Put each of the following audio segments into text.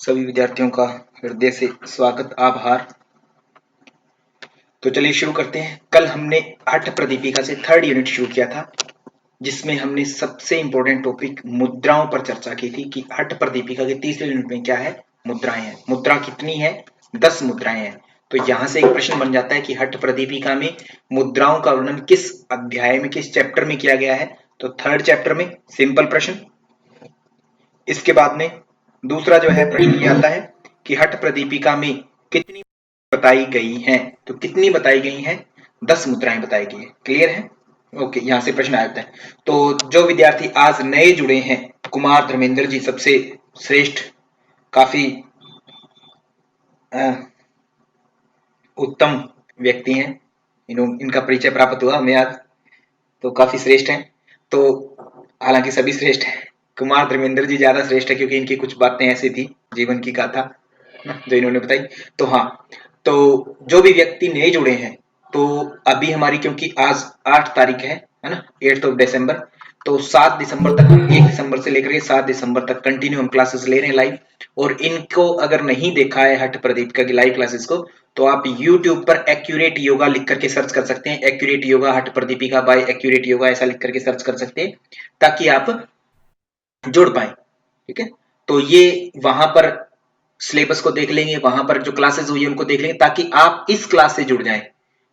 सभी विद्यार्थियों का हृदय से स्वागत आभार। तो चलिए शुरू करते हैं। कल हमने हठ प्रदीपिका से 3rd यूनिट शुरू किया था, जिसमें हमने सबसे इंपॉर्टेंट टॉपिक मुद्राओं पर चर्चा की थी कि हठ प्रदीपिका के 3रे यूनिट में क्या है, मुद्राएं हैं। मुद्रा कितनी है? 10 मुद्राएं हैं। तो यहां से एक प्रश्न बन जाता है कि हठ प्रदीपिका में मुद्राओं का वर्णन किस अध्याय में, किस चैप्टर में किया गया है? तो 3rd चैप्टर में। सिंपल प्रश्न। इसके बाद में दूसरा जो है प्रश्न ये आता है कि हठ प्रदीपिका में कितनी बताई गई हैं? तो कितनी बताई गई हैं? 10 मुद्राएं बताई गई है। क्लियर है? ओके, यहां से प्रश्न आता है। तो जो विद्यार्थी आज नए जुड़े हैं, कुमार धर्मेंद्र जी सबसे श्रेष्ठ, काफी उत्तम व्यक्ति हैं। इनका परिचय प्राप्त हुआ हमें आज, तो काफी श्रेष्ठ हैं। तो हालांकि सभी श्रेष्ठ हैं, कुमार धर्मेंद्र जी ज्यादा श्रेष्ठ है क्योंकि इनकी कुछ बातें ऐसी थी, जीवन की गाथा जो इन्होंने बताई। तो हाँ, तो जो भी व्यक्ति नए जुड़े हैं, तो अभी हमारी, क्योंकि आज 8 तारीख है ना, 8 दिसंबर, तो 7 दिसंबर तक, 1 दिसंबर से लेकर के 7 दिसंबर तक कंटिन्यू हम क्लासेस ले रहे हैं लाइव। और इनको अगर नहीं देखा है हठ प्रदीपिका की लाइव क्लासेस को, तो आप YouTube पर एक्यूरेट योगा लिख करके सर्च कर सकते हैं। एक्यूरेट योगा हठ प्रदीपिका बाय एक्यूरेट योगा ऐसा लिख करके सर्च कर सकते हैं, ताकि आप जुड़ पाए। ठीक है, तो ये वहां पर सिलेबस को देख लेंगे, वहां पर जो क्लासेस हुई है उनको देख लेंगे, ताकि आप इस क्लास से जुड़ जाएं।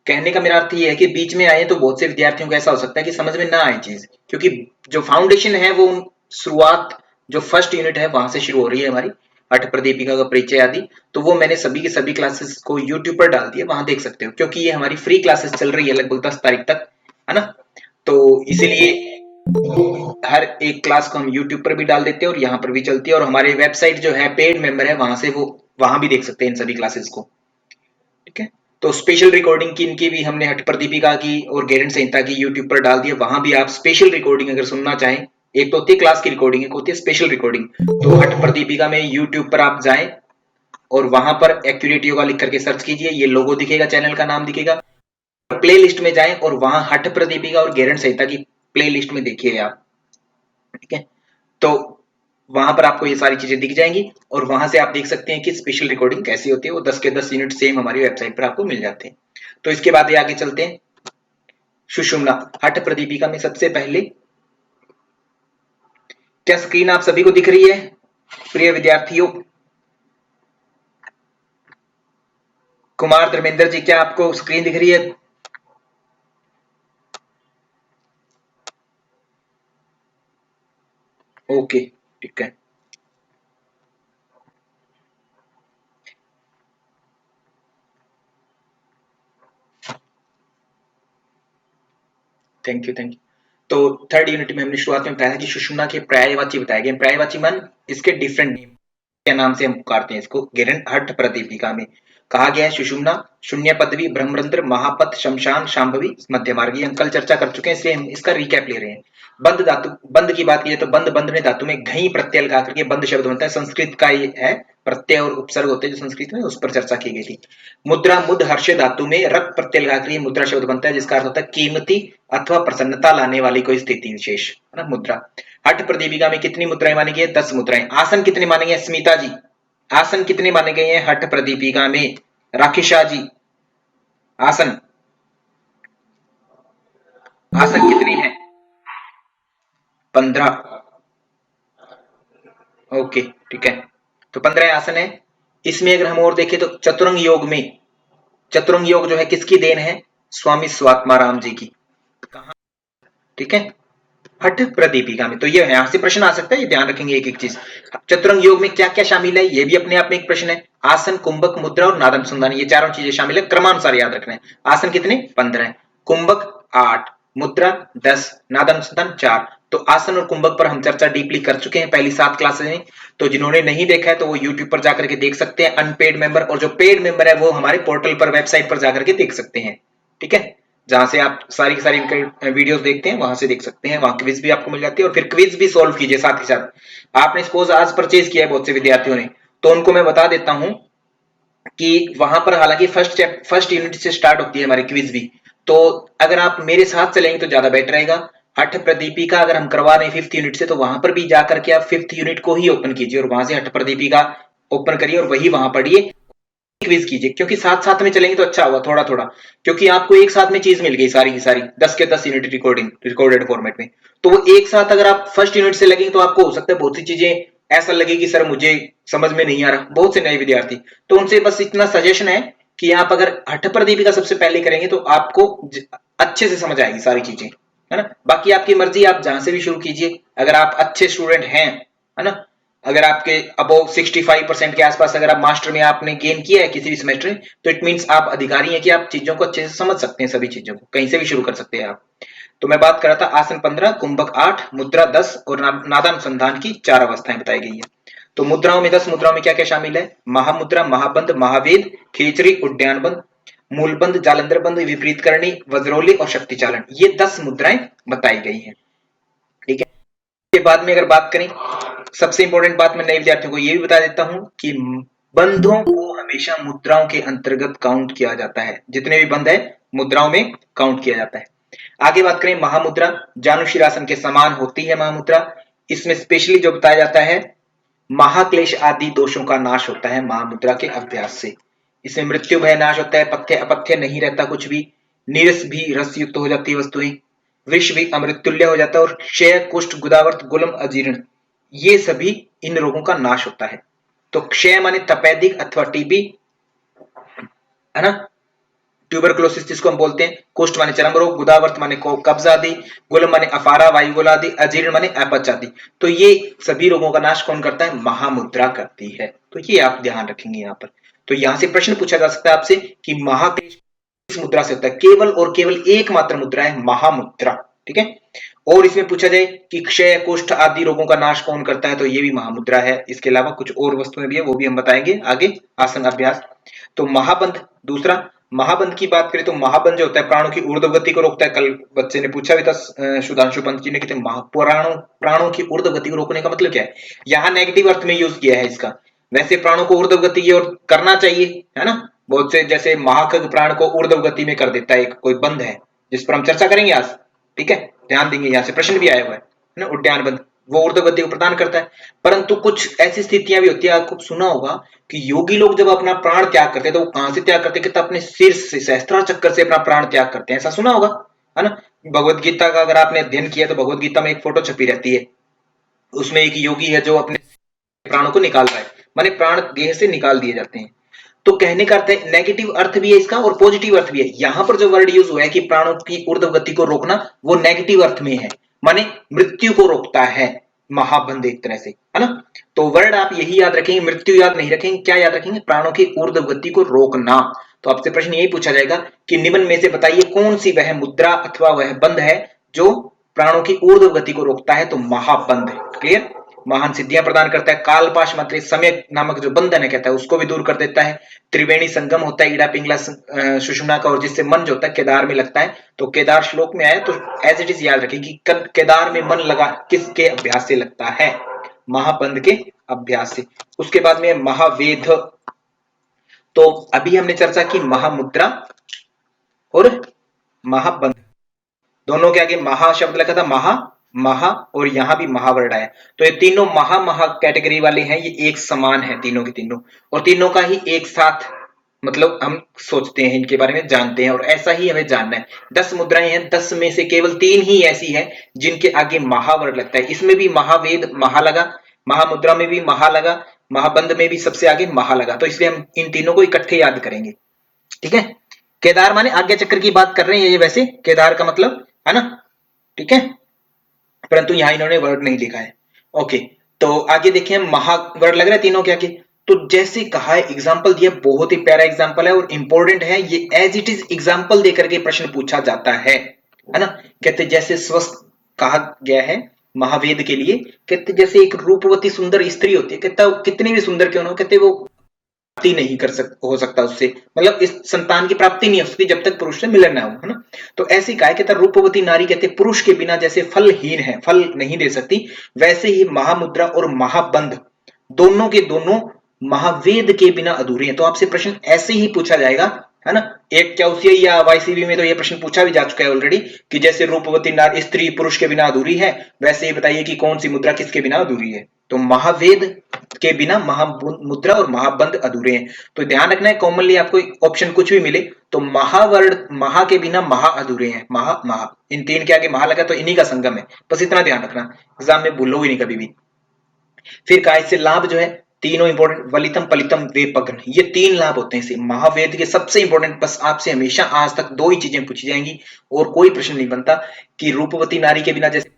कहने का मेरा अर्थ ये है कि बीच में आए तो बहुत से विद्यार्थियों को ऐसा हो सकता है कि समझ में ना आए चीज, क्योंकि जो फाउंडेशन है वो शुरुआत, जो फर्स्ट यूनिट है वहां से शुरू हो रही है हमारी, हठ प्रदीपिका का परिचय आदि। तो वो मैंने सभी के सभी क्लासेस को यूट्यूब पर डाल दिया, वहां देख सकते हो, क्योंकि ये हमारी फ्री क्लासेस चल रही है लगभग 10 तारीख तक, है ना। तो इसीलिए हर एक क्लास को हम YouTube पर भी डाल देते हैं और यहाँ पर भी चलती है। और हमारे वेबसाइट जो है पेड मेंबर है, वहां से वो वहां भी देख सकते हैं इन सभी क्लासेस को। ठीक है, तो स्पेशल रिकॉर्डिंग की इनकी भी हमने हठ प्रदीपिका की और गेरंट संहिता की YouTube पर डाल दी है, वहां भी आप स्पेशल रिकॉर्डिंग अगर सुनना चाहें, एक तो होती है क्लास की रिकॉर्डिंग, एक होती है स्पेशल रिकॉर्डिंग। तो हठ प्रदीपिका में YouTube पर आप जाएं और वहां पर एक्यूरेट योगा लिख करके सर्च कीजिए, ये लोगो दिखेगा, चैनल का नाम दिखेगा। प्ले लिस्ट में जाएं और वहां हठ प्रदीपिका और गेरंट संहिता की प्ले लिस्ट में देखिए आप। ठीक है, तो वहां पर आपको ये सारी चीजें दिख जाएंगी और वहां से आप देख सकते हैं कि स्पेशल रिकॉर्डिंग कैसी होती है। वो 10 के 10 यूनिट सेम हमारी वेबसाइट पर आपको मिल जाते हैं। तो इसके बाद ये आगे चलते हैं। सुषुम्ना हठ प्रदीपिका में सबसे पहले, क्या स्क्रीन आप सभी को दिख रही है प्रिय विद्यार्थियों? कुमार धर्मेंद्र जी, क्या आपको स्क्रीन दिख रही है? ओके, ठीक है। Thank you, thank you. तो 3rd यूनिट में हमने शुरुआत में बताया कि सुषुम्ना के पर्यायवाची बताए गए। पर्यायवाची मान इसके डिफरेंट नेम, क्या नाम से हम पुकारते हैं इसको, गेरंट हठ प्रदीपिका में कहा गया है सुषुम्ना, शून्य पदवी, ब्रह्मरंध्र, महापथ, शमशान, शांभवी, मध्य मार्गी। हम कल चर्चा कर चुके हैं, इसलिए हम इसका रिकैप ले रहे हैं। बंद धातु, बंद की बात की तो बंद, बंधने धातु में घई प्रत्यय लगा करके बंद शब्द बनता है। संस्कृत का ये है, प्रत्यय और उपसर्ग होते हैं जो संस्कृत में, उस पर चर्चा की गई थी। मुद्रा, मुद हर्ष धातु में रक प्रत्यय लगा कर मुद्रा शब्द बनता है, जिसका अर्थ होता है कीमती अथवा प्रसन्नता लाने वाली कोई स्थिति विशेष, है ना, मुद्रा। हठ प्रदीपिका में कितनी मुद्राएं मानी गई है? 10 मुद्राएं। आसन कितने माने गए? स्मिता जी, आसन कितने माने गए हैं हठ प्रदीपिका में? राखिशा जी, आसन, आसन कितने हैं? 15। ओके, ठीक है, तो 15 आसन है। इसमें अगर हम और देखें तो चतुरंग योग में, चतुरंग योग जो है किसकी देन है? स्वामी स्वात्माराम जी की। कहा? ठीक है, हठ प्रदीपिका में। तो ये यहां से प्रश्न आ सकता है, ये ध्यान रखेंगे एक एक चीज। चतुरंग योग में क्या क्या शामिल है, ये भी अपने आप में एक प्रश्न है। आसन, कुंभक, मुद्रा और नादनुसंधान, ये चारों चीजें शामिल है, क्रमानुसार याद रखना है। आसन कितने? 15, कुंभक 8, मुद्रा 10, नादनुसंधान 4। तो आसन और कुंभक पर हम चर्चा डीपली कर चुके हैं पहली 7 क्लासेस में। तो जिन्होंने नहीं देखा है तो वो यूट्यूब पर जाकर के देख सकते हैं, अनपेड मेंबर। और जो पेड मेंबर है वो हमारे पोर्टल पर, वेबसाइट पर जाकर के देख सकते हैं। ठीक है, जहां से आप सारी की सारी वीडियोस देखते हैं, वहां से देख सकते हैं। वहां क्विज भी आपको मिल जाती है और फिर क्विज भी सॉल्व कीजिए साथ ही साथ। आपने सपोज आज परचेज किया है बहुत से विद्यार्थियों ने, तो उनको मैं बता देता हूं कि वहां पर हालांकि फर्स्ट यूनिट से स्टार्ट होती है हमारी क्विज भी। तो अगर आप मेरे साथ चलेंगे तो ज्यादा बेटर रहेगा। हठ प्रदीपिका अगर हम करवा रहे हैं 5th यूनिट से, तो वहां पर भी जाकर के आप 5th यूनिट को ही ओपन कीजिए और वहां से हठ प्रदीपिका ओपन करिए और वही वहां पढ़िए, क्विज कीजिए, क्योंकि साथ साथ में चलेंगे तो अच्छा होगा थोड़ा थोड़ा, क्योंकि आपको एक साथ में चीज मिल गई सारी की सारी 10 के 10 यूनिट रिकॉर्डेड फॉर्मेट में। तो वो एक साथ अगर आप फर्स्ट यूनिट से लगेंगे तो आपको हो सकता है बहुत सी चीजें ऐसा लगे कि सर मुझे समझ में नहीं आ रहा, बहुत से नए विद्यार्थी। तो उनसे बस इतना सजेशन है कि आप अगर हठपर दीपिका सबसे पहले करेंगे तो आपको अच्छे से समझ आएगी सारी चीजें, है ना। बाकी आपकी मर्जी, आप जहां से भी शुरू कीजिए, अगर आप अच्छे स्टूडेंट हैं, है ना, अगर आपके अबव 65% के आसपास अगर आप मास्टर में आपने गेन किया है किसी भी सेमेस्टर में, तो इट मींस आप अधिकारी हैं कि आप चीजों को अच्छे से समझ सकते हैं, सभी चीजों को कहीं से भी शुरू कर सकते हैं आप। तो मैं बात कर रहा था आसन 15, कुंभक 8, मुद्रा 10 और नादानुसंधान की 4 अवस्थाएं बताई गई है। तो मुद्राओं में 10 मुद्राओं में क्या क्या शामिल है? महामुद्रा, महाबंध, महावेद, खेचरी, उड्डयन बंध, मूलबंध, जालंधर बंध, विपरीत करणी, वज्रोली और शक्ति चालन, ये 10 मुद्राएं बताई गई हैं। ठीक है, के बाद में अगर बात करें, सबसे इंपॉर्टेंट बात मैं नए विद्यार्थियों को ये भी बता देता हूं कि बंधों को हमेशा मुद्राओं के अंतर्गत काउंट किया जाता है, जितने भी बंध है मुद्राओं में काउंट किया जाता है। आगे बात करें महामुद्रा, जानुशीरासन के समान होती है महामुद्रा। इसमें स्पेशली जो बताया जाता है, महाक्लेश आदि दोषों का नाश होता है महामुद्रा के अभ्यास से। इसमें मृत्यु भय नाश होता है, पथ्य अपथ्य नहीं रहता कुछ भी, नीरस भी रस युक्त हो जाती है वस्तुएं, विष भी अमृतुल्य हो जाता है, और क्षय, कुष्ठ, गुदावर्त, गुलम, अजीर्ण, ये सभी इन रोगों का नाश होता है। तो क्षय माने तपेदिक अथवा टीबी, है ना, ट्यूबरक्लोसिस जिसको हम बोलते हैं, कुष्ठ माने चर्म रोग, गुदावर्त माने कब्ज आदि, गुलम माने अफारा, वायुगोल आदि, अजीर्ण माने अपच आदि। तो ये सभी रोगों का नाश कौन करता है? महामुद्रा करती है। तो ये आप ध्यान रखेंगे यहाँ पर। तो यहां से प्रश्न पूछा जा सकता है आपसे कि महाक्लेश किस मुद्रा से होता है? केवल और केवल एकमात्र मुद्रा है महामुद्रा। ठीक है, और इसमें पूछा जाए कि क्षय, कुष्ठ आदि रोगों का नाश कौन करता है? तो ये भी महामुद्रा है। इसके अलावा कुछ और वस्तुएं भी है, वो भी हम बताएंगे आगे आसन अभ्यास। तो महाबंध दूसरा, महाबंध की बात करें तो महाबंध जो होता है प्राणों की ऊर्ध्व गति को रोकता है। कल बच्चे ने पूछा भी था सुधांशु पंत जी ने कि प्राणों की ऊर्ध्व गति को रोकने का मतलब क्या है? यहाँ नेगेटिव अर्थ में यूज किया है इसका। वैसे प्राणों को ऊर्ध्व गति की ओर करना चाहिए, है ना। बहुत से जैसे महाखग प्राण को ऊर्ध्व गति में कर देता है, एक कोई बंध है जिस पर हम चर्चा करेंगे आज। ठीक है, ध्यान देंगे, यहाँ से प्रश्न भी आया हुआ है ना। उड्डयन बंध वो ऊर्ध्व गति को प्रदान करता है, परंतु कुछ ऐसी स्थितियां भी होती है, आपको सुना होगा कि योगी लोग जब अपना प्राण त्याग करते हैं तो वो कहां से त्याग करते हैं? कि अपने सिर से सहस्त्रार चक्कर से अपना प्राण त्याग करते हैं, ऐसा सुना होगा, है ना। भगवत गीता का अगर आपने अध्ययन किया तो भगवत गीता में एक फोटो छपी रहती है, उसमें एक योगी है जो अपने प्राणों को निकाल रहा है, माने प्राण देह से निकाल दिए जाते हैं। तो कहने का अर्थ है, नेगेटिव अर्थ भी है इसका और पॉजिटिव अर्थ भी है। यहां पर जो वर्ड यूज हुआ है कि प्राणों की ऊर्ध्व गति को रोकना, वो नेगेटिव अर्थ में है, माने मृत्यु को रोकता है महाबंध एक तरह से, है ना। तो वर्ड आप यही याद रखेंगे, मृत्यु याद नहीं रखेंगे, क्या याद रखेंगे? प्राणों की ऊर्ध्व गति को रोकना। तो आपसे प्रश्न यही पूछा जाएगा कि निम्न में से बताइए कौन सी वह मुद्रा अथवा वह बंध है जो प्राणों की ऊर्ध्व गति को रोकता है? तो महाबंध। क्लियर, महान सिद्धियां प्रदान करता है। कालपाश मंत्र समय नामक जो बंधन है कहता है उसको भी दूर कर देता है। त्रिवेणी संगम होता है ईड़ा पिंगला सुषुम्ना का, और जिससे मन जो होता है केदार में लगता है। तो केदार श्लोक में आया, तो एज इट इज याद रखें कि केदार में मन लगा किसके अभ्यास से लगता है? महाबंध के अभ्यास से। उसके बाद में महावेद। तो अभी हमने चर्चा की महामुद्रा और महाबंध, दोनों के आगे महा शब्द लगा था, महा और यहां भी महावर्ड आया। तो ये तीनों महा कैटेगरी वाले हैं, ये एक समान है तीनों के तीनों, और तीनों का ही एक साथ मतलब हम सोचते हैं, इनके बारे में जानते हैं, और ऐसा ही हमें जानना है। 10 मुद्राएं हैं, 10 में से केवल 3 ही ऐसी है जिनके आगे महावर्ड लगता है। इसमें भी महावेद महा लगा, महामुद्रा में भी महा लगा, महाबंध में भी सबसे आगे महा लगा। तो इसलिए हम इन तीनों को इकट्ठे याद करेंगे। ठीक है, केदार माने आज्ञा चक्र की बात कर रहे हैं ये, वैसे केदार का मतलब, है ना। ठीक है, परंतु यहां इन्होंने वर्ड नहीं लिखा है। ओके, तो आगे देखिए, महा वर्ड लग रहा है तीनों के आगे। तो जैसे कहा है, एग्जाम्पल दिया, बहुत ही प्यारा एग्जाम्पल है और इंपॉर्टेंट है ये, एज इट इज एग्जाम्पल देकर के प्रश्न पूछा जाता है ना। कहते जैसे स्वस्थ कहा गया है महावेद के लिए, कहते जैसे एक रूपवती सुंदर स्त्री होती है, कहता कितनी भी सुंदर क्यों ना हो, कहते वो प्राप्ति नहीं हो सकता उससे, मतलब इस संतान की प्राप्ति नहीं हो सकती जब तक पुरुष से मिलन ना हो, है ना। तो ऐसी काय कहता रूपवती नारी, कहते पुरुष के बिना जैसे फलहीन है, फल नहीं दे सकती, वैसे ही महामुद्रा और महाबंध दोनों के दोनों महावेद के बिना अधूरे हैं। तो आपसे प्रश्न ऐसे ही पूछा जाएगा, है ना। एक क्यूसीआई या वाईसीबी में तो यह प्रश्न पूछा भी जा चुका है ऑलरेडी कि जैसे रूपवती नारी स्त्री पुरुष के बिना अधूरी है, वैसे ही बताइए कि कौन सी मुद्रा किसके बिना अधूरी है। तो महावेद के बिना महामुद्रा और महाबंध अधूरे हैं। तो ध्यान रखना है, कॉमनली आपको ऑप्शन कुछ भी मिले तो महावर्ण, महा के बिना महा अधूरे हैं, महा महा, इन तीन के आगे महा लगा तो इन्हीं का संगम है, बस इतना ध्यान रखना, एग्जाम में भूलो ही नहीं कभी भी। फिर कहा इससे लाभ जो है तीनों इंपॉर्टेंट, वलितम पलितम वेपग्न, ये तीन लाभ होते हैं इसे महावेद के सबसे इंपॉर्टेंट। बस आपसे हमेशा आज तक दो ही चीजें पूछी जाएंगी और कोई प्रश्न नहीं बनता कि रूपवती नारी के बिना, जैसे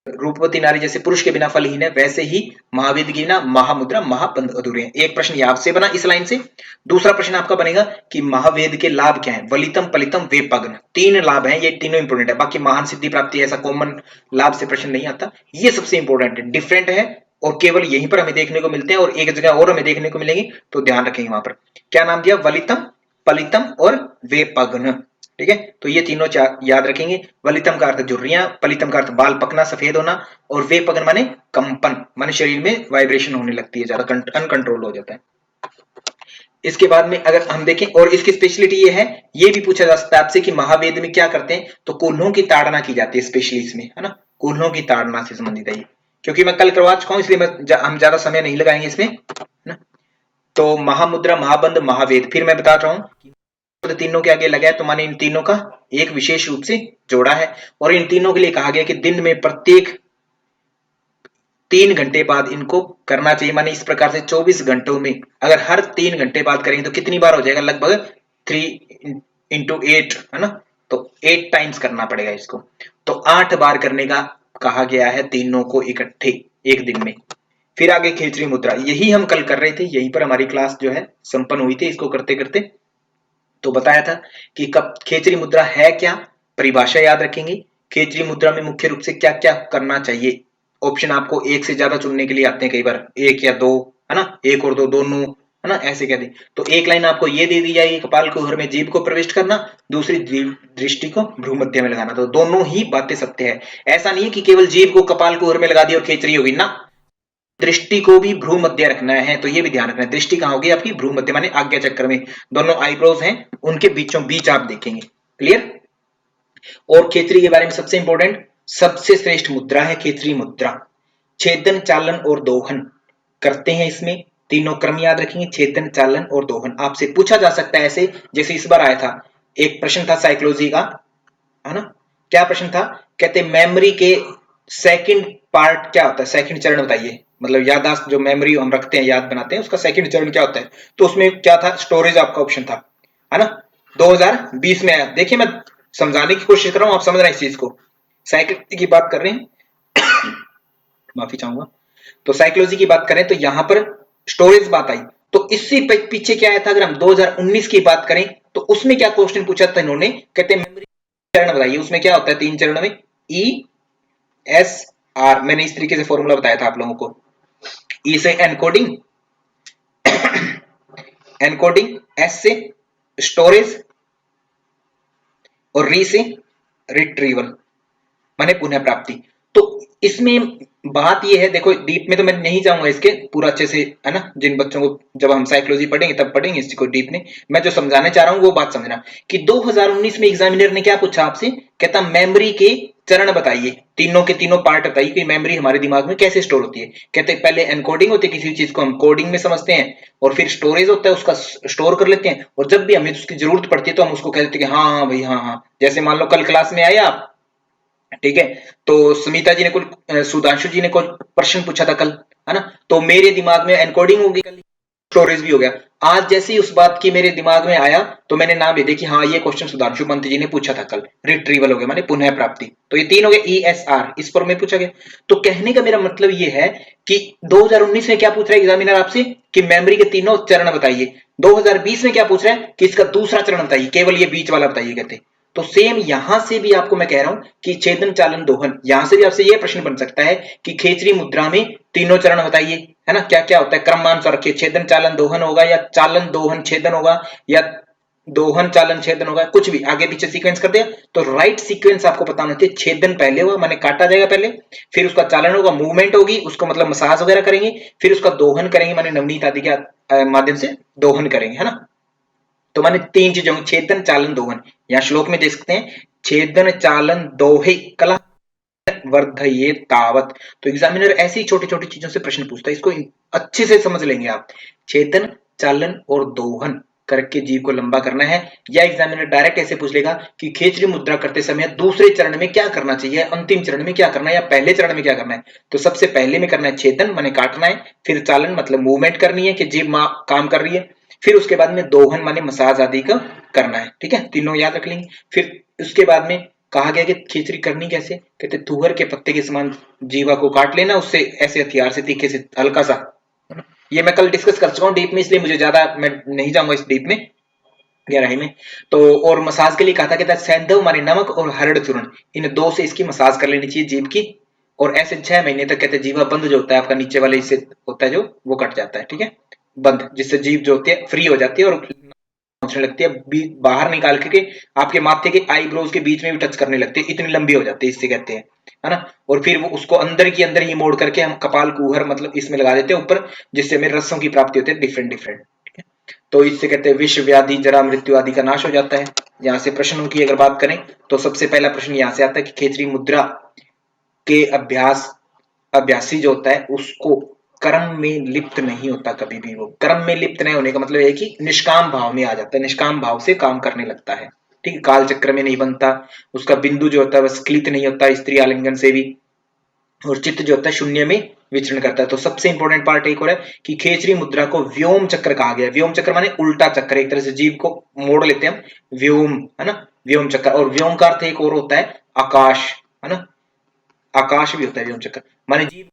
रूपवती नारी जैसे पुरुष के बिना फलहीन है, वैसे ही महावेद के बिना महामुद्रा महाबंध अधूरे हैं। एक प्रश्न याद से बना इस लाइन से। दूसरा प्रश्न आपका बनेगा कि महावेद के लाभ क्या है, वलितम पलितम वेपग्न, तीन लाभ हैं, ये तीनों इंपॉर्टेंट है। बाकी महान सिद्धि प्राप्ति ऐसा कॉमन लाभ से प्रश्न नहीं आता, ये सबसे इंपॉर्टेंट है, डिफरेंट है और केवल यहीं पर हमें देखने को मिलते हैं और एक जगह और हमें देखने को मिलेंगे, तो ध्यान रखेंगे वहां पर क्या नाम दिया, वलितम पलितम और वेपग्न। ठीक है, तो ये तीनों याद रखेंगे। वलितम का अर्थ झुर्रियां, पलितम का अर्थ बाल पकना, सफेद होना, और वेपग्न माने कंपन, माने शरीर में वाइब्रेशन होने लगती है, ज्यादा अनकंट्रोल हो जाता है। इसके बाद में अगर हम देखें और इसकी स्पेशलिटी ये है, ये भी पूछा जा सकता है आपसे कि महावेद में क्या करते हैं, तो कूल्हों की ताड़ना की जाती है स्पेशली इसमें, है ना, कूल्हों की ताड़ना से संबंधित है ये, क्योंकि मैं कल करवा चुका हूं इसलिए हम ज्यादा समय नहीं लगाएंगे इसमें, है ना। तो महामुद्रा, महाबंध, महावेद, फिर मैं बता रहा हूं तीनों के आगे लगा है तो माने इन तीनों का एक विशेष रूप से जोड़ा है, और इन तीनों के लिए कहा गया कि दिन में प्रत्येक 3 घंटे बाद इनको करना चाहिए। माने इस प्रकार से 24 घंटों में अगर हर 3 घंटे बाद करेंगे तो कितनी बार हो जाएगा, लगभग 3 × 8, है ना, तो 8 टाइम्स करना पड़ेगा इसको, तो 8 बार करने का कहा गया है तीनों को इकट्ठे एक दिन में। फिर आगे खेचरी मुद्रा, यही हम कल कर रहे थे, यहीं पर हमारी क्लास जो है संपन्न हुई थी इसको करते करते। तो बताया था कि कब खेचरी मुद्रा है क्या, परिभाषा याद रखेंगे, खेचरी मुद्रा में मुख्य रूप से क्या क्या करना चाहिए। ऑप्शन आपको एक से ज्यादा चुनने के लिए आते हैं कई बार, एक या दो, है ना, एक और दो, दोनों, है ना, ऐसे कहते। तो एक लाइन आपको ये दे दी जाएगी, कपाल कुहर में जीभ को प्रविष्ट करना, दूसरी दृष्टि को भ्रूमध्य में लगाना, तो दोनों ही बातें सत्य है। ऐसा नहीं है कि केवल जीभ को कपाल कुहर में लगा दी और खेचरी होगी ना, दृष्टि को भी भ्रू मध्य रखना है, तो ये भी ध्यान रखना है। दृष्टि कहां होगी आपकी, भ्रू मध्य माने आज्ञा चक्र में, दोनों आईब्रोज हैं उनके बीचों बीच आप देखेंगे, क्लियर। और खेचरी के बारे में सबसे इंपॉर्टेंट, सबसे श्रेष्ठ मुद्रा है खेचरी मुद्रा, छेदन, चालन और दोहन करते हैं इसमें, तीनों क्रम याद रखेंगे, छेदन, चालन और दोहन। आपसे पूछा जा सकता है ऐसे, जैसे इस बार आया था एक प्रश्न था साइकोलॉजी का, है ना, क्या प्रश्न था, कहते मेमोरी के सेकंड पार्ट क्या होता है, सेकंड चरण बताइए, मतलब याददाश्त जो मेमोरी हम रखते हैं, याद बनाते हैं, उसका सेकंड चरण क्या होता है, तो उसमें क्या था, स्टोरेज आपका ऑप्शन था, है ना, 2020 में आया। देखिए मैं समझाने की कोशिश कर रहा हूं, आप समझ रहे हैं इस चीज को, साइकोलॉजी की बात कर रहे हैं माफी चाहूंगा, तो साइकोलॉजी की बात करें तो यहां पर स्टोरेज बात आई, तो इससे पीछे क्या आया था, अगर हम 2019 की बात करें तो उसमें क्या क्वेश्चन पूछा था इन्होंने, कहते मेमोरी चरण बताइए, उसमें क्या होता है 3 चरण में, ESR, मैंने इस तरीके से फॉर्मूला बताया था आप लोगों को, ई से एनकोडिंग, एनकोडिंग, एस से स्टोरेज और री से रिट्रीवल माने पुनः प्राप्ति। तो इसमें बात ये है, देखो डीप में तो मैं नहीं जाऊंगा इसके पूरा अच्छे से, है ना, जिन बच्चों को जब हम साइकोलॉजी पढ़ेंगे तब पढ़ेंगे इसको डीप में, मैं जो समझाने चाह रहा हूं वो बात समझना कि 2019 में एग्जामिनर ने क्या पूछा आपसे, कहता मेमोरी के चरण बताइए, तीनों के तीनों पार्ट बताइए कि मेमोरी हमारे दिमाग में कैसे स्टोर होती है। कहते पहले एनकोडिंग होती है, किसी चीज को हम कोडिंग में समझते हैं, और फिर स्टोरेज होता है, उसका स्टोर कर लेते हैं, और जब भी हमें उसकी जरूरत पड़ती है तो हम उसको कहते हैं कि हाँ हाँ भाई हाँ हाँ, जैसे मान लो कल क्लास में आए आप, ठीक है, तो सुनीता जी ने कुछ, सुधांशु जी ने कुछ प्रश्न पूछा था कल, है ना, तो मेरे दिमाग में एनकोडिंग होगी, स्टोरेज भी हो गया। आज जैसे ही उस बात की मेरे दिमाग में आया तो मैंने नाम ले दिया कि हाँ ये क्वेश्चन सुधांशु पंत जी ने पूछा था कल, रिट्रीवल हो गया माने पुनः प्राप्ति, तो ये तीन हो गए ESR, इस पर में पूछा गया। तो कहने का मेरा मतलब ये है कि 2019 में क्या पूछ रहा है एग्जामिनर आपसे कि मेमोरी के तीनों चरण बताइए, 2020 में क्या पूछ रहा है कि इसका दूसरा चरण बताइए, केवल ये बीच वाला बताइए कहते। तो सेम यहां से भी आपको मैं कह रहा हूं कि छेदन, चालन, दोहन, यहां से भी आपसे यह प्रश्न बन सकता है कि खेचरी मुद्रा में तीनों चरण बताइए, है ना, क्या क्या होता है, क्रमानुसार रखिए, छेदन चालन दोहन होगा या चालन दोहन छेदन होगा या दोहन चालन छेदन होगा, कुछ भी आगे पीछे सीक्वेंस कर दिया तो राइट सीक्वेंस आपको पता होना चाहिए, छेदन पहले होगा माने काटा जाएगा पहले, फिर उसका चालन होगा, मूवमेंट होगी, उसको मतलब मसाज वगैरह करेंगे, फिर उसका दोहन करेंगे माने नवनीत आदि के माध्यम से दोहन करेंगे, है ना। तो माने 3 चीजें होंगी, छेदन, चालन, दोहन। यहाँ श्लोक में देख सकते हैं, छेदन, चालन, दोहे, कला, वर्धये तावत। तो एग्जामिनर ऐसी छोटी छोटी चीजों से प्रश्न पूछता है, इसको अच्छे से समझ लेंगे आप। छेदन, चालन और दोहन करके जीव को लंबा करना है। या एग्जामिनर डायरेक्ट ऐसे पूछ लेगा कि खेचरी मुद्रा करते समय दूसरे चरण में क्या करना चाहिए, अंतिम चरण में क्या करना है, या पहले चरण में क्या करना है। तो सबसे पहले में करना है छेदन माने काटना है, फिर चालन मतलब मूवमेंट करनी है कि जीव काम कर रही है, फिर उसके बाद में दोहन माने मसाज आदि का करना है। ठीक है, तीनों याद रख लेंगे। फिर उसके बाद में कहा गया कि खींचड़ी करनी कैसे, कहते तुहर के पत्ते के समान जीवा को काट लेना, उससे ऐसे हथियार से तीखे से हल्का सा। ये मैं कल डिस्कस कर चुका हूँ डीप में, इसलिए मुझे ज्यादा मैं नहीं जाऊंगा इस डीप में, गहराई में। तो और मसाज के लिए कहा था कहता सैंधव माने नमक और हरड़ चूर्ण, इन दो से इसकी मसाज कर लेनी चाहिए जीभ की। और ऐसे 6 महीने तक कहते जीवा बंद जो होता है आपका नीचे वाले इससे होता है जो, वो कट जाता है। ठीक है, बंद, जिससे जीभ जो होती है फ्री हो जाती है और पहुंचने लगती है, बाहर निकाल के आपके माथे के आईब्रोज के बीच में भी टच करने लगती है, इतनी लंबी हो जाती है, इससे कहते हैं, है ना। और फिर वो उसको अंदर की अंदर ही मोड़ करके हम कपाल कुहर मतलब इसमें लगा देते हैं ऊपर, जिससे हमें रसों की प्राप्ति होती है डिफरेंट डिफरेंट। तो इससे कहते हैं विश्व व्याधि जरा मृत्यु आदि का नाश हो जाता है। यहाँ से प्रश्नों की अगर बात करें तो सबसे पहला प्रश्न यहाँ से आता है कि खेचरी मुद्रा के अभ्यासी जो होता है उसको कर्म में लिप्त नहीं होता कभी भी। वो कर्म में लिप्त नहीं होने का मतलब है कि निष्काम भाव में आ जाता है, निष्काम भाव से काम करने लगता है। ठीक है, काल चक्र में नहीं बनता, उसका बिंदु जो होता है वह स्खलित नहीं होता स्त्री आलिंगन से भी, और चित्त जो होता है शून्य में विचरण करता है। तो सबसे इंपॉर्टेंट पार्ट एक और है कि खेचरी मुद्रा को व्योम चक्र कहा गया है। व्योम चक्र माने उल्टा चक्र, एक तरह से जीव को मोड़ लेते हैं हम, व्योम, है ना, व्योम चक्र। और व्योम का अर्थ एक और होता है आकाश, है ना, आकाश भी होता है व्योम चक्र माने जीव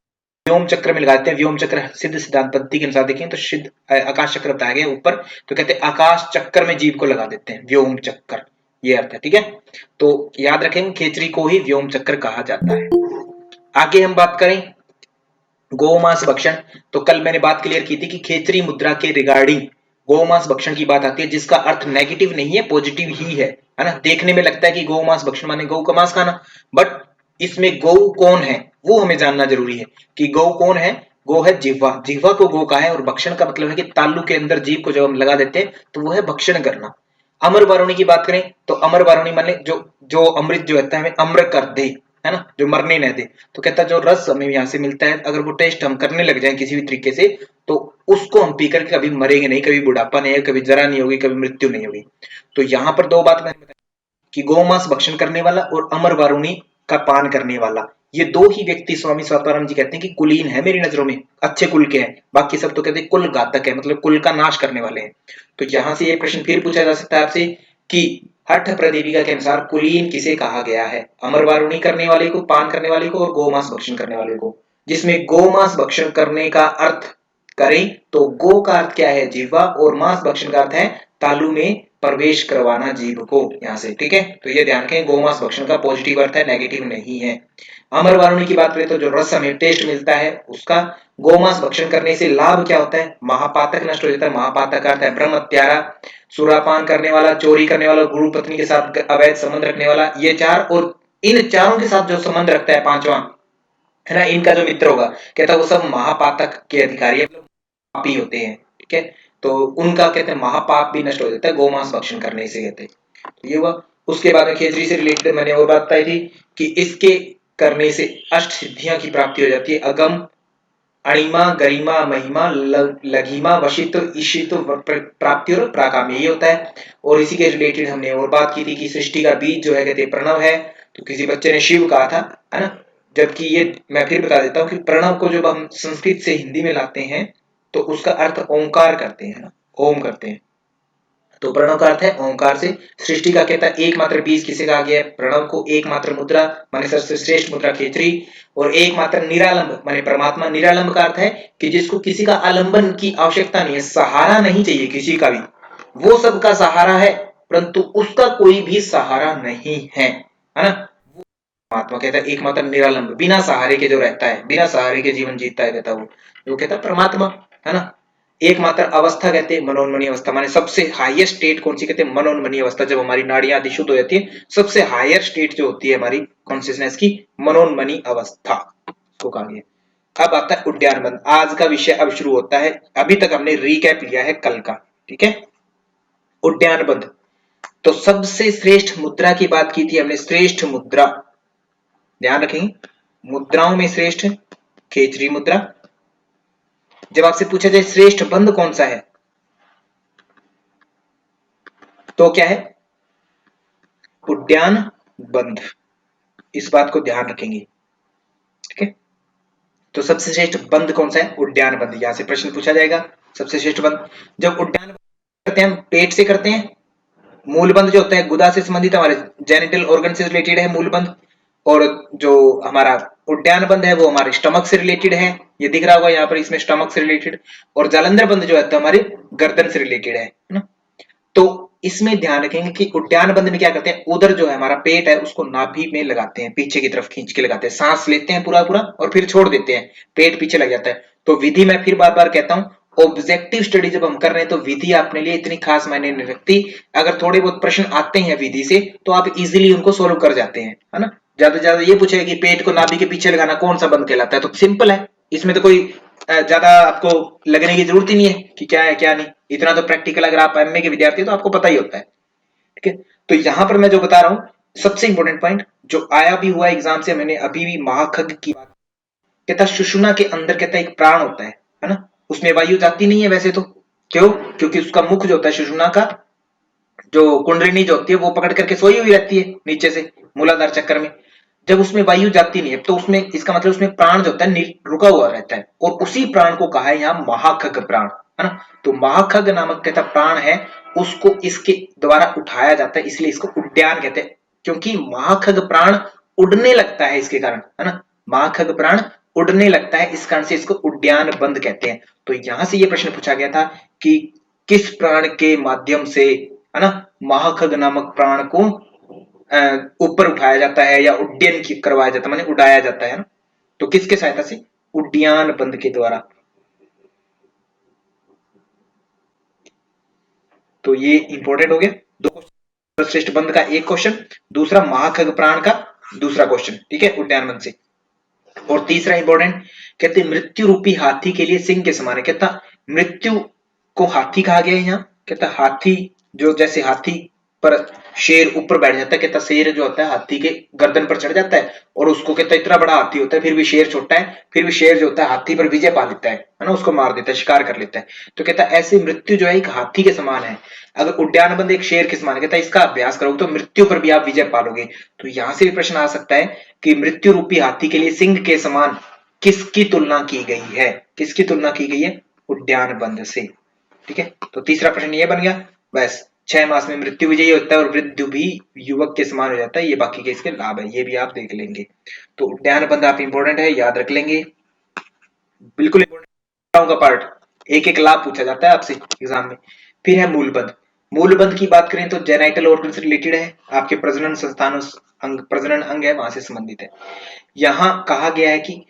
व्योम चक्र में लगाते हैं। व्योम चक्र सिद्ध सिद्धांत पद्धति के अनुसार देखें तो सिद्ध आकाश चक्र बताया गया ऊपर, तो कहते हैं आकाश चक्र में जीव को लगा देते हैं, व्योम चक्र, ये अर्थ है। ठीक है, तो याद रखेंगे खेचरी को ही व्योम चक्र कहा जाता है। आगे हम बात करें गौमांस भक्षण, तो कल मैंने बात क्लियर की थी कि खेचरी मुद्रा के रिगार्डिंग गौमांस भक्षण की बात आती है, जिसका अर्थ नेगेटिव नहीं है पॉजिटिव ही है ना। देखने में लगता है कि गौमांस भक्षण माने गौ का मांस खाना, बट इसमें गौ कौन है वो हमें जानना जरूरी है कि गौ कौन है। गौ है जिह्वा, जिह्वा को गौ का है, और भक्षण का मतलब है कि तालू के अंदर जीव को जब हम लगा देते हैं तो वो है भक्षण करना। अमर वारुणी की बात करें तो अमर वारुणी माने जो जो अमृत जो होता है हमें अम्र कर दे, है ना, जो मरने न दे। तो कहता जो रस हमें यहाँ से मिलता है अगर वो टेस्ट हम करने लग जाए किसी भी तरीके से, तो उसको हम पीकर के कभी मरेंगे नहीं, कभी बुढ़ापा नहीं है, कभी जरा नहीं होगी, कभी मृत्यु नहीं होगी। तो यहाँ पर दो बात मैंने बताई कि गौमांस भक्षण करने वाला और अमर वारुणी का पान करने वाला, ये दो ही व्यक्ति स्वामी स्वात्मानंद जी कहते हैं कि कुलीन है मेरी नजरों में, अच्छे कुल के हैं। बाकी सब तो कहते हैं कुल घातक है, मतलब कुल का नाश करने वाले हैं। तो यहां से ये प्रश्न फिर पूछा जा सकता है आपसे कि हठ प्रदीपिका के अनुसार कुलीन किसे कहा गया है, अमर वारुणी करने वाले को, पान करने वाले को, और गौमांस भक्षण करने वाले को। जिसमें गौमांस भक्षण करने का अर्थ करें तो गो का अर्थ क्या है जीवा, और मांस भक्षण का अर्थ है तालू में प्रवेश करवाना जीव को यहाँ से। ठीक है, तो ये ध्यान रखें गौमांस भक्षण का पॉजिटिव अर्थ है, नेगेटिव नहीं है। अमर वारुणी की बात करें तो जो रस हमें टेस्ट मिलता है उसका, गौमांस भक्षण करने से लाभ क्या होता है, महापातक नष्ट हो जाता है। महापातक का अर्थ है ब्रह्म हत्यारा, सुरापान करने वाला, चोरी करने वाला, गुरु पत्नी के साथ अवैध संबंध रखने वाला, ये चार। और इन चारों के साथ जो संबंध रखता है पांचवा, है ना, इनका जो मित्र होगा, कहता है वो सब महापातक के अधिकारी है, मतलब पापी होते हैं। ठीक है, तो उनका कहते हैं महापाप भी नष्ट हो जाता है गौमांस भक्षण करने से, कहते हैं। तो ये हुआ। उसके बाद में खेचरी से रिलेटेड मैंने और बात बताई थी कि इसके करने से अष्ट सिद्धियां की प्राप्ति हो जाती है, अगम, अणिमा, गरिमा, महिमा, लघिमा, वशित, इशित प्राप्ति और प्राकाम्य, ये होता है। और इसी के रिलेटेड हमने और बात की थी कि सृष्टि का बीज जो है कहते प्रणव है, तो किसी बच्चे ने शिव कहा था, है ना। जबकि ये मैं फिर बता देता हूँ कि प्रणव को जब हम संस्कृत से हिंदी में लाते हैं तो उसका अर्थ ओंकार करते हैं, ओम करते हैं। तो प्रणव का अर्थ है ओंकार से। सृष्टि का कहता है एकमात्र बीज किसे कहा गया है, प्रणव को। एकमात्र मुद्रा माने सबसे श्रेष्ठ मुद्रा खेचरी, और एकमात्र निरालंब माने परमात्मा। निरालंब का अर्थ है कि जिसको किसी का आलंबन की आवश्यकता नहीं है, सहारा नहीं चाहिए किसी का भी, वो सबका सहारा है परंतु उसका कोई भी सहारा नहीं है ना। परमात्मा कहता है एकमात्र निरालंब, बिना सहारे के जो रहता है, बिना सहारे के जीवन जीता है, कहता वो कहता है परमात्मा, है ना। एकमात्र अवस्था कहते हैं मनोन्मनी अवस्था, माने सबसे हाईएस्ट स्टेट कौन सी कहते हैं, मनोन्मनी अवस्था। जब हमारी नाड़ियां आदि शुद्ध हो जाती है, सबसे हायर स्टेट जो होती है हमारी कॉन्शियसनेस की, मनोन्मनी अवस्था को कहा गया। अब आता है उड्डयन बंध, आज का विषय अब शुरू होता है। अभी तक हमने रिकैप लिया है कल का, ठीक है। उड्डयन बंध, तो सबसे श्रेष्ठ मुद्रा की बात की थी हमने, श्रेष्ठ मुद्रा ध्यान रखेंगे। मुद्राओं में श्रेष्ठ खेचरी मुद्रा। जब आपसे पूछा जाए श्रेष्ठ बंद कौन सा है, तो क्या है, उद्यान बंद। इस बात को ध्यान रखेंगे, ठीक है। तो सबसे श्रेष्ठ बंद कौन सा है, उद्यान बंद। यहां से प्रश्न पूछा जाएगा सबसे श्रेष्ठ बंद। जब उद्यान बंद करते हैं हम पेट से करते हैं, मूलबंध जो होता है गुदा से संबंधित हमारे जेनिटल ऑर्गन से रिलेटेड है मूलबंध, और जो हमारा उद्यान बंध है वो हमारे स्टमक से रिलेटेड है, ये दिख रहा होगा यहाँ पर, इसमें स्टमक से रिलेटेड। और जालंधर बंध जो है तो हमारे गर्दन से रिलेटेड है ना। तो इसमें ध्यान रखेंगे कि उद्यान बंध में क्या करते हैं, उधर जो है हमारा पेट है उसको नाभि में लगाते हैं, पीछे की तरफ खींच के लगाते हैं, सांस लेते हैं पूरा पूरा और फिर छोड़ देते हैं, पेट पीछे लग जाता है। तो विधि मैं फिर बार बार कहता हूं, ऑब्जेक्टिव स्टडी जब हम कर रहे हैं तो विधि अपने लिए इतनी खास मायने नहीं रखती। अगर थोड़े बहुत प्रश्न आते हैं विधि से तो आप इजीली उनको सोल्व कर जाते हैं, है ना। ज्यादा से ज्यादा ये पूछेगा कि पेट को नाभि के पीछे लगाना कौन सा बंद कहलाता है, तो सिंपल है, इसमें तो कोई ज्यादा आपको लगने की जरूरत ही नहीं है कि क्या है क्या नहीं। इतना तो प्रैक्टिकल, अगर आप एमए के विद्यार्थी हो तो आपको पता ही होता है, ठीक है। तो यहां पर मैं जो बता रहा हूं सबसे इंपॉर्टेंट पॉइंट जो आया भी हुआ एग्जाम से, मैंने अभी भी महाखग की बात, कहता सुषुम्ना के अंदर कहता एक प्राण होता है ना, उसमें वायु जाती नहीं है वैसे तो। क्यों, क्योंकि उसका मुख जो होता है सुषुम्ना का, जो कुंडलिनी जो होती है वो पकड़ करके सोई हुई रहती है नीचे से मूलाधार चक्कर में। जब उसमें वायु जाती नहीं है तो उसमें, इसका मतलब उसमें प्राण जो होता है रुका हुआ रहता है, और उसी प्राण को कहा है यहाँ महाखग प्राण, है ना। तो महाखग नामक कहता प्राण है, उसको इसके द्वारा उठाया जाता है, इसलिए इसको उद्यान कहते हैं, क्योंकि महाखग प्राण उड़ने लगता है इसके कारण, है ना। महाखग प्राण उड़ने लगता है, इस कारण से इसको उद्यान बंद कहते हैं। तो यहां से ये प्रश्न पूछा गया था कि किस प्राण के माध्यम से, है ना, महाखग नामक प्राण को ऊपर उठाया जाता है या उड्डयन करवाया जाता है, माने उड़ाया जाता है ना। तो किसके सहायता से, उड्डयन बंद के द्वारा। तो ये इंपॉर्टेंट हो गया, दो क्वेश्चन, श्रेष्ठ बंद का एक क्वेश्चन, दूसरा महाखग प्राण का दूसरा क्वेश्चन, ठीक है, उड्डयन बंद से। और तीसरा इंपॉर्टेंट, कहते मृत्यु रूपी हाथी के लिए सिंह के समान है, कहता मृत्यु को हाथी कहा गया है यहाँ, कहता हाथी जो जैसे हाथी पर शेर ऊपर बैठ जाता है, कहता शेर जो होता है हाथी के गर्दन पर चढ़ जाता है, और उसको कहता इतना बड़ा हाथी होता है फिर भी शेर छोटा है, फिर भी शेर जो होता है हाथी पर विजय पा लेता है ना, उसको मार देता है, शिकार कर लेता है। तो कहता ऐसे मृत्यु जो है एक हाथी के समान है, अगर उद्यान बंद एक शेर के समान है, कहता इसका अभ्यास करोगे तो मृत्यु पर भी आप विजय पालोगे। तो यहां से भी प्रश्न आ सकता है कि मृत्यु रूपी हाथी के लिए सिंह के समान किसकी तुलना की गई है, किसकी तुलना की गई है, उद्यान बंद से, ठीक है। तो तीसरा प्रश्न ये बन गया। बस 6 मास में मृत्यु विजयी होता है और वृद्धि भी युवक के समान हो जाता है, ये बाकी के इसके लाभ है, ये भी आप देख लेंगे। तो उद्यान बंद आप इंपॉर्टेंट है, याद रख लेंगे, बिल्कुल इंपॉर्टेंट का पार्ट, एक एक लाभ पूछा जाता है आपसे एग्जाम में। फिर है मूलबंध। मूलबंध की बात करें तो जेनाइटल ऑर्गन से रिलेटेड है, आपके प्रजनन संस्थानों अंग, प्रजनन अंग है वहां से संबंधित है। यहां कहा गया है कि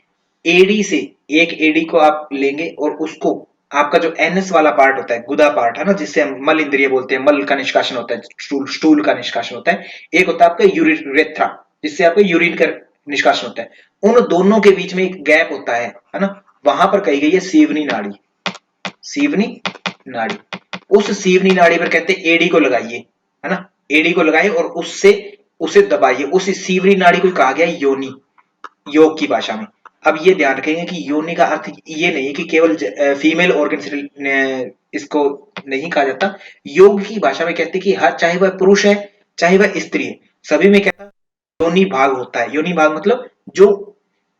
एडी से, एक एडी को आप लेंगे और उसको, आपका जो एनएस वाला पार्ट होता है, गुदा पार्ट है ना, जिससे हम मल इंद्रिय बोलते हैं, मल का निष्कासन होता है, स्टूल का निष्कासन होता है। एक होता है आपका यूरेथ्रा, जिससे आपका यूरिन का निष्कासन होता है। उन दोनों के बीच में एक गैप होता है ना, वहां पर कही गई है सीवनी नाड़ी, सीवनी नाड़ी। उस सीवनी नाड़ी पर कहते हैं एडी को लगाइए, है ना, एडी को लगाइए और उससे उसे दबाइए, उस सीवनी नाड़ी को कहा गया योनि, योग की भाषा में। अब ये ध्यान रखेंगे कि योनि का अर्थ ये नहीं है कि केवल फीमेल ऑर्गन से इसको नहीं कहा जाता। योग की भाषा में कहते हैं कि हर, चाहे वह पुरुष है चाहे वह स्त्री है, सभी में कहता योनि भाग होता है। योनि भाग मतलब जो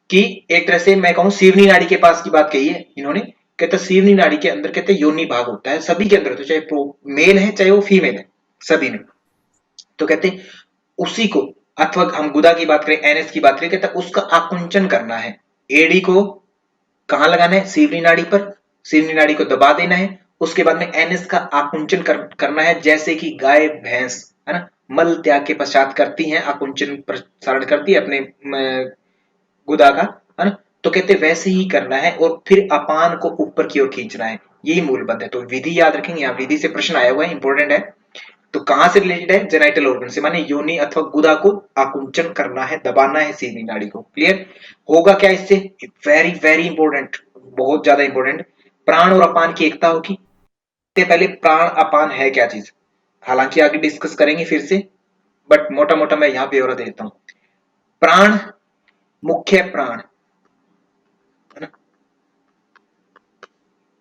कि एक तरह से मैं कहूं सीवनी नाड़ी के पास की बात कही है इन्होंने, कहते सीवनी नाड़ी के अंदर कहते योनि भाग होता है सभी के अंदर, तो चाहे मेल है चाहे वो फीमेल है, सभी में। तो कहते उसी को, अथवा हम गुदा की बात करें, एनएस की बात करें, कहता उसका आकुंचन करना है। एडी को कहां लगाना है, सीवनी नाड़ी पर, सीवनी नाड़ी को दबा देना है। उसके बाद में एनएस का आकुंचन करना है, जैसे कि गाय भैंस, है ना, मल त्याग के पश्चात करती हैं, आकुंचन प्रसारण करती है अपने गुदा का, है ना। तो कहते वैसे ही करना है और फिर अपान को ऊपर की ओर खींचना है, यही मूलबंध है। तो विधि याद रखेंगे, यहाँ विधि से प्रश्न आया हुआ है, इंपॉर्टेंट है। तो कहां से रिलेटेड है, जेनाइटल ऑर्गन से, माने योनि अथवा गुदा को आकुंचन करना है, दबाना है सीवनी नाड़ी को। क्लियर होगा क्या इससे, वेरी वेरी इंपॉर्टेंट, बहुत ज्यादा इंपॉर्टेंट, प्राण और अपान की एकता होगी। इससे पहले प्राण अपान है क्या चीज, हालांकि आगे डिस्कस करेंगे फिर से, बट मोटा मोटा मैं यहां पे ब्यौरा दे देता हूं। प्राण मुख्य प्राण, है ना।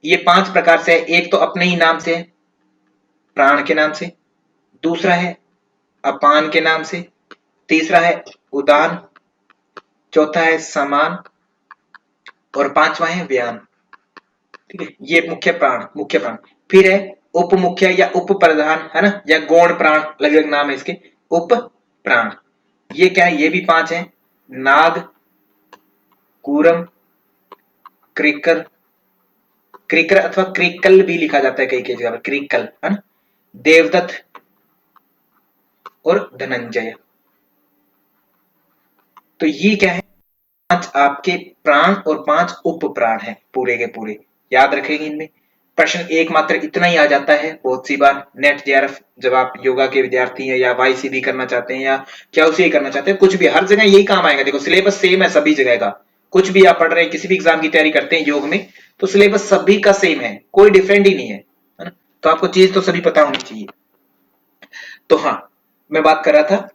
ये 5 प्रकार से है। एक तो अपने ही नाम से है, प्राण के नाम से, दूसरा है अपान के नाम से, तीसरा है उदान, चौथा है समान और पांचवा है व्यान। ठीक है, ये मुख्य प्राण, मुख्य प्राण। फिर है उप मुख्य या उप प्रधान, है ना, या गौण प्राण, अलग अलग नाम है इसके। उप प्राण ये क्या है, ये भी 5 है। नाग, कूरम, क्रिकर, क्रिकर अथवा क्रिकल भी लिखा जाता है कई कई जगह पर, क्रिकल, है ना, देवदत्त और धनंजय। तो ये क्या है, 5 आपके प्राण और 5 उप प्राण है पूरे के पूरे। याद रखेंगे इनमें। प्रश्न एकमात्र इतना ही आ जाता है बहुत सी बार नेट जेआरएफ, जब आप योगा के विद्यार्थी हैं या वाईसीबी करना चाहते हैं या क्या उसे करना चाहते हैं, कुछ भी, हर जगह यही काम आएगा। देखो सिलेबस सेम है सभी जगह का, कुछ भी आप पढ़ रहे हैं, किसी भी एग्जाम की तैयारी करते हैं योग में, तो सिलेबस सभी का सेम है, कोई डिफरेंट ही नहीं है, है ना। तो आपको चीज तो सभी पता होनी चाहिए। तो हाँ, मैं बात कर रहा था,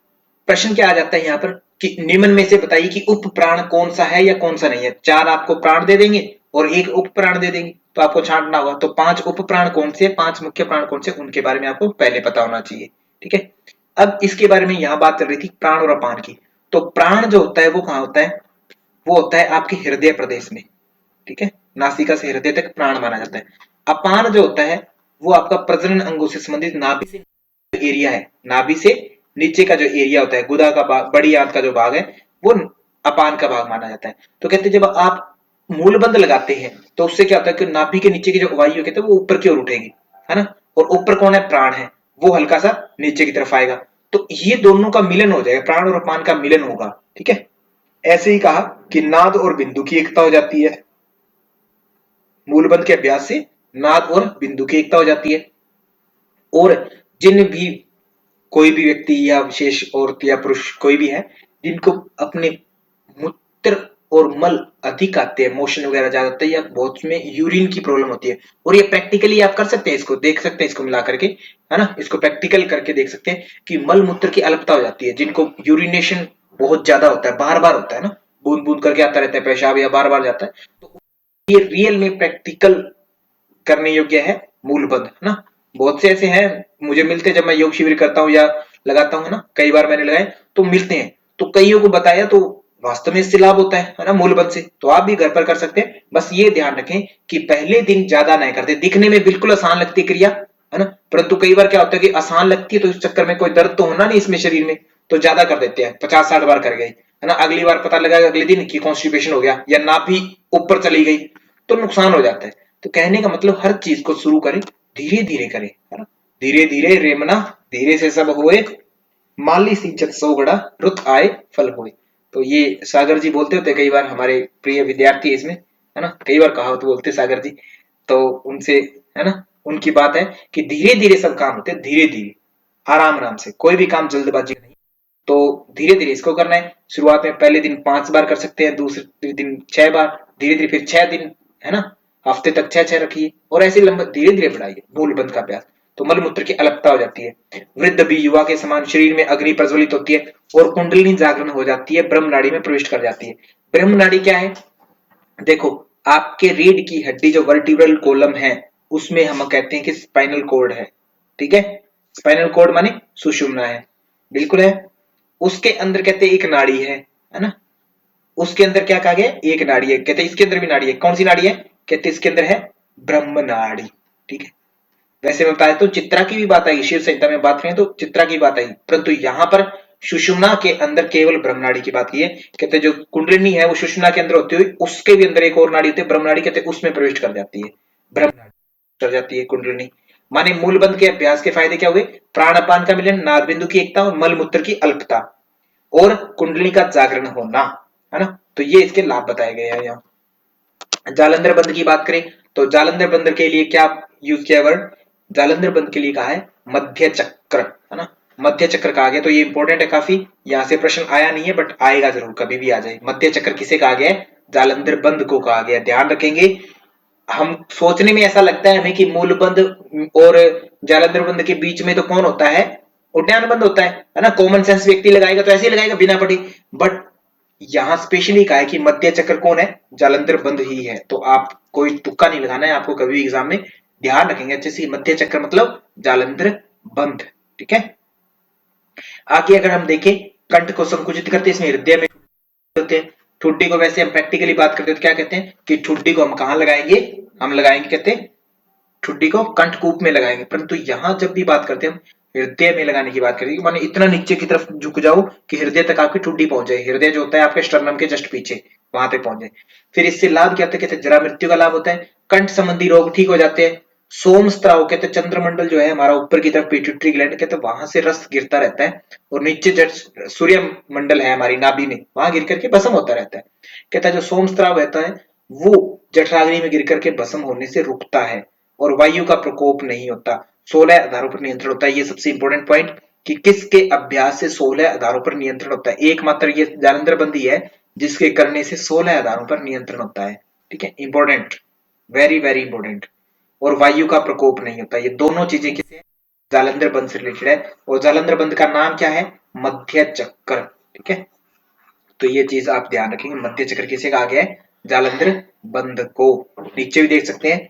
प्रश्न क्या आ जाता है यहाँ पर कि निम्न में से बताइए कि उप प्राण कौन सा है या कौन सा नहीं है। 4 आपको प्राण दे देंगे और 1 उप प्राण दे देंगे, तो आपको छांटना होगा। तो 5 उप प्राण कौन से, 5 मुख्य प्राण कौन से, उनके बारे में आपको पहले पता होना चाहिए। ठीक है, अब इसके बारे में यहां बात चल रही थी प्राण और अपान की। तो प्राण जो होता है वो कहां होता है, वो होता है आपके हृदय प्रदेश में। ठीक है, नासिका से हृदय तक प्राण माना जाता है। अपान जो होता है वो आपका प्रजनन अंगों से संबंधित नाभि से एरिया है, नाभि से नीचे का जो एरिया होता है, गुदा का भाग, बड़ी आंत का जो भाग है, वो अपान का भाग माना जाता है। तो कहते हैं जब आप मूलबंध लगाते हैं तो उससे क्या होता है कि नाभि के नीचे की जो वायु कहते हैं वो ऊपर की ओर उठेगी, है ना, और ऊपर कौन है, प्राण है, वो हल्का सा नीचे की तरफ आएगा। तो ये दोनों का मिलन हो जाएगा, प्राण और अपान का मिलन होगा। ठीक है, ऐसे ही कहा कि नाद और बिंदु की एकता हो जाती है, मूलबंध के अभ्यास से नाद और बिंदु की एकता हो जाती है। और जिन भी कोई भी व्यक्ति या विशेष औरत या पुरुष कोई भी है जिनको अपने मूत्र और मल अधिक आते हैं, मोशन वगैरह ज्यादा आते हैं, या बहुत में यूरिन की प्रॉब्लम होती है, और ये प्रैक्टिकली आप कर सकते हैं, इसको देख सकते हैं, इसको मिला करके, है ना, इसको प्रैक्टिकल करके देख सकते हैं कि मल मूत्र की अल्पता हो जाती है, जिनको यूरिनेशन बहुत ज्यादा होता है, बार बार होता है ना, बूंद बूंद करके आता रहता है पेशाब या बार बार जाता है, तो ये रियल में प्रैक्टिकल करने योग्य है मूलबंध, है ना। बहुत से ऐसे हैं मुझे मिलते हैं जब मैं योग शिविर करता हूँ या लगाता हूँ ना, कई बार मैंने लगाए तो मिलते हैं, तो कईयों को बताया तो वास्तव में इससे लाभ होता है ना, मूलबंध से। तो आप भी घर पर कर सकते हैं, बस ये ध्यान रखें कि पहले दिन ज्यादा नहीं करते। दिखने में बिल्कुल आसान लगती है क्रिया, है ना, परंतु कई बार क्या होता है कि आसान लगती है तो इस चक्कर में कोई दर्द तो होना नहीं इसमें शरीर में, तो ज्यादा कर देते हैं, 50-60 बार कर गए, है ना, अगली बार पता लगा अगले दिन की कॉन्स्टिपेशन हो गया या नाभि भी ऊपर चली गई, तो नुकसान हो जाता है। तो कहने का मतलब हर चीज को शुरू करें, धीरे धीरे करें, है ना, धीरे धीरे रेमना, धीरे से सब होए, माली सिंचत सोगड़ा, रुत आए फल होए। तो ये सागर जी बोलते होते कई बार, हमारे प्रिय विद्यार्थी इसमें, है ना, कई बार कहावत बोलते सागर जी, तो उनसे, है ना, उनकी बात है कि धीरे धीरे सब काम होते हैं, धीरे धीरे, आराम आराम से, कोई भी काम जल्दबाजी नहीं। तो धीरे धीरे इसको करना है। शुरुआत में पहले दिन 5 बार कर सकते हैं, दूसरे दिन 6 बार, धीरे धीरे फिर 6 दिन, है ना, हफ्ते तक 6-6 रखिए, और ऐसे लंबा धीरे धीरे बढ़ाइए मूलबंध का अभ्यास। तो मलमूत्र की अलपता हो जाती है, वृद्ध भी युवा के समान शरीर में अग्नि प्रज्वलित होती है और कुंडलिनी जागरण हो जाती है, ब्रह्म नाड़ी में प्रविष्ट कर जाती है। ब्रह्म नाड़ी क्या है, देखो आपके रीढ़ की हड्डी जो वर्टिब्रल कॉलम है उसमें हम कहते हैं कि स्पाइनल कॉर्ड है। ठीक है, स्पाइनल कॉर्ड माने सुषुम्ना है, बिल्कुल है। उसके अंदर कहते हैं एक नाड़ी है ना, उसके अंदर क्या कहा गया, एक नाड़ी है, कहते हैं इसके अंदर भी नाड़ी है। कौन सी नाड़ी है, कहते हैं इसके अंदर है ब्रह्म नाड़ी। ठीक है, वैसे में बताया तो चित्रा की भी बात आई, शिव संहिता में बात करें तो चित्रा की बात आई, परंतु यहां पर सुषुम्ना के अंदर केवल ब्रह्म नाड़ी की बात की है। कहते हैं जो कुंडलिनी है वो सुषुम्ना के अंदर होती हुई उसके भी अंदर एक और नाड़ी होती है ब्रह्म नाड़ी, कहते हैं उसमें प्रवेश कर जाती है, ब्रह्म नाड़ी कर जाती है कुंडलिनी। माने मूलबंध के अभ्यास के फायदे क्या हुए, प्राणापान का मिलन, नाद बिंदु की एकता और मल मूत्र की अल्पता और कुंडली का जागरण होना, है ना। तो ये इसके लाभ बताए गए हैं। यहाँ जालंधर बंध की बात करें तो जालंधर बंध के लिए क्या यूज किया वर्ड, जालंधर बंध के लिए कहा है मध्य चक्र, है ना, मध्य चक्र कहा गया। तो ये इंपॉर्टेंट है काफी, यहां से प्रश्न आया नहीं है बट आएगा जरूर, कभी भी आ जाए। मध्य चक्र किसे कहा गया है, जालंधर बंध को कहा गया, ध्यान रखेंगे। हम सोचने में ऐसा लगता है हमें कि मूलबंध और जालंधर बंध के बीच में तो कौन होता है, उड्डयन बंध होता है ना, कॉमन सेंस व्यक्ति लगाएगा तो ऐसे ही लगाएगा बिना पढ़े, बट यहाँ स्पेशली कहा है कि मध्य चक्र कौन है, जालंधर बंद ही है। तो आप कोई तुक्का नहीं लगाना है, आपको कभी भी एग्जाम में ध्यान रखेंगे अच्छे से, मध्य चक्र मतलब जालंधर बंद। ठीक है, आगे अगर हम देखें, कंठ को संकुचित करते इसमें हृदय में होते हैं। ठुड्डी को वैसे हम प्रैक्टिकली बात करते हैं तो क्या कहते हैं कि ठुड्डी को हम कहां लगाएंगे, हम लगाएंगे कहते हैं ठुड्डी को कंठकूप में लगाएंगे, परंतु यहां जब भी बात करते हैं हम हृदय में लगाने की बात करेंगे, माने इतना नीचे की तरफ झुक जाओ कि हृदय तक आपकी ठुड्डी पहुंच जाए। हृदय जो होता है आपके स्टर्नम के जस्ट पीछे, वहां तक पहुंच जाए। फिर इससे लाभ क्या होता है, कहते हैं जरा मृत्यु का लाभ होता है, कंठ संबंधी रोग ठीक हो जाते हैं। सोम स्त्राव कहते हैं चंद्रमंडल जो है हमारा ऊपर की तरफ पिट्यूटरी ग्लैंड कहते हैं वहां से रस गिरता रहता है, और नीचे जब सूर्य मंडल है हमारी नाभि में, वहां गिर करके भस्म होता रहता है। कहता है जो सोम स्त्राव रहता है वो जठराग्नि में गिर करके भस्म होने से रुकता है, और वायु का प्रकोप नहीं होता। 16 आधारों पर नियंत्रण होता है, ये सबसे इंपॉर्टेंट पॉइंट कि किसके अभ्यास से 16 आधारों पर नियंत्रण होता है। एकमात्र ये जालंधर बंदी है जिसके करने से 16 आधारों पर नियंत्रण होता है। ठीक है, इंपॉर्टेंट, वेरी वेरी इंपॉर्टेंट। और वायु का प्रकोप नहीं होता। ये दोनों चीजें किसे, जालंधर बंद से रिलेटेड है। और जालंधर बंद का नाम क्या है, मध्य चक्र। ठीक है, तो ये चीज आप ध्यान रखेंगे, मध्य चक्र किसे कहा गया है, जालंधर बंद को। नीचे भी देख सकते हैं,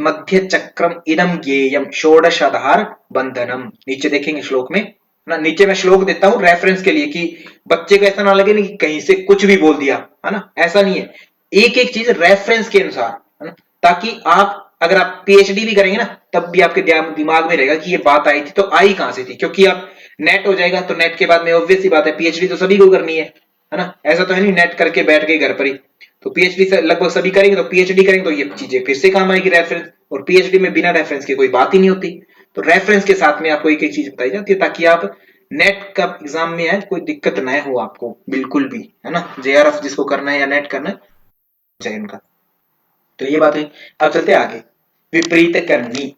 मध्य चक्रम इदम ज्ञेयम षोडशाधार बंधनम, नीचे देखेंगे श्लोक में ना। नीचे मैं श्लोक देता हूं रेफरेंस के लिए कि बच्चे को ऐसा ना लगे नहीं कि कहीं से कुछ भी बोल दिया है ना, ऐसा नहीं है। एक एक चीज रेफरेंस के अनुसार है ना, ताकि आप अगर आप पीएचडी भी करेंगे ना तब भी आपके दिमाग में रहेगा कि ये बात आई थी तो आई कहां से थी, क्योंकि आप नेट हो जाएगा तो नेट के बाद में ऑब्वियस सी बात है पीएचडी तो सभी को करनी है ना। ऐसा तो है नहीं नेट करके बैठ गए घर पर ही, तो पीएचडी से लगभग सभी करेंगे, तो पीएचडी करेंगे तो ये चीजें फिर से काम आएगी रेफरेंस, और पीएचडी में बिना रेफरेंस के कोई बात ही नहीं होती। तो रेफरेंस के साथ में आपको एक एक चीज बताई जाती है ताकि आप नेट का एग्जाम में है कोई दिक्कत ना हो आपको बिल्कुल भी, है ना। जेआरएफ जिसको करना है या नेट करना है इनका, तो ये बात है। अब चलते आगे, विपरीत करनी।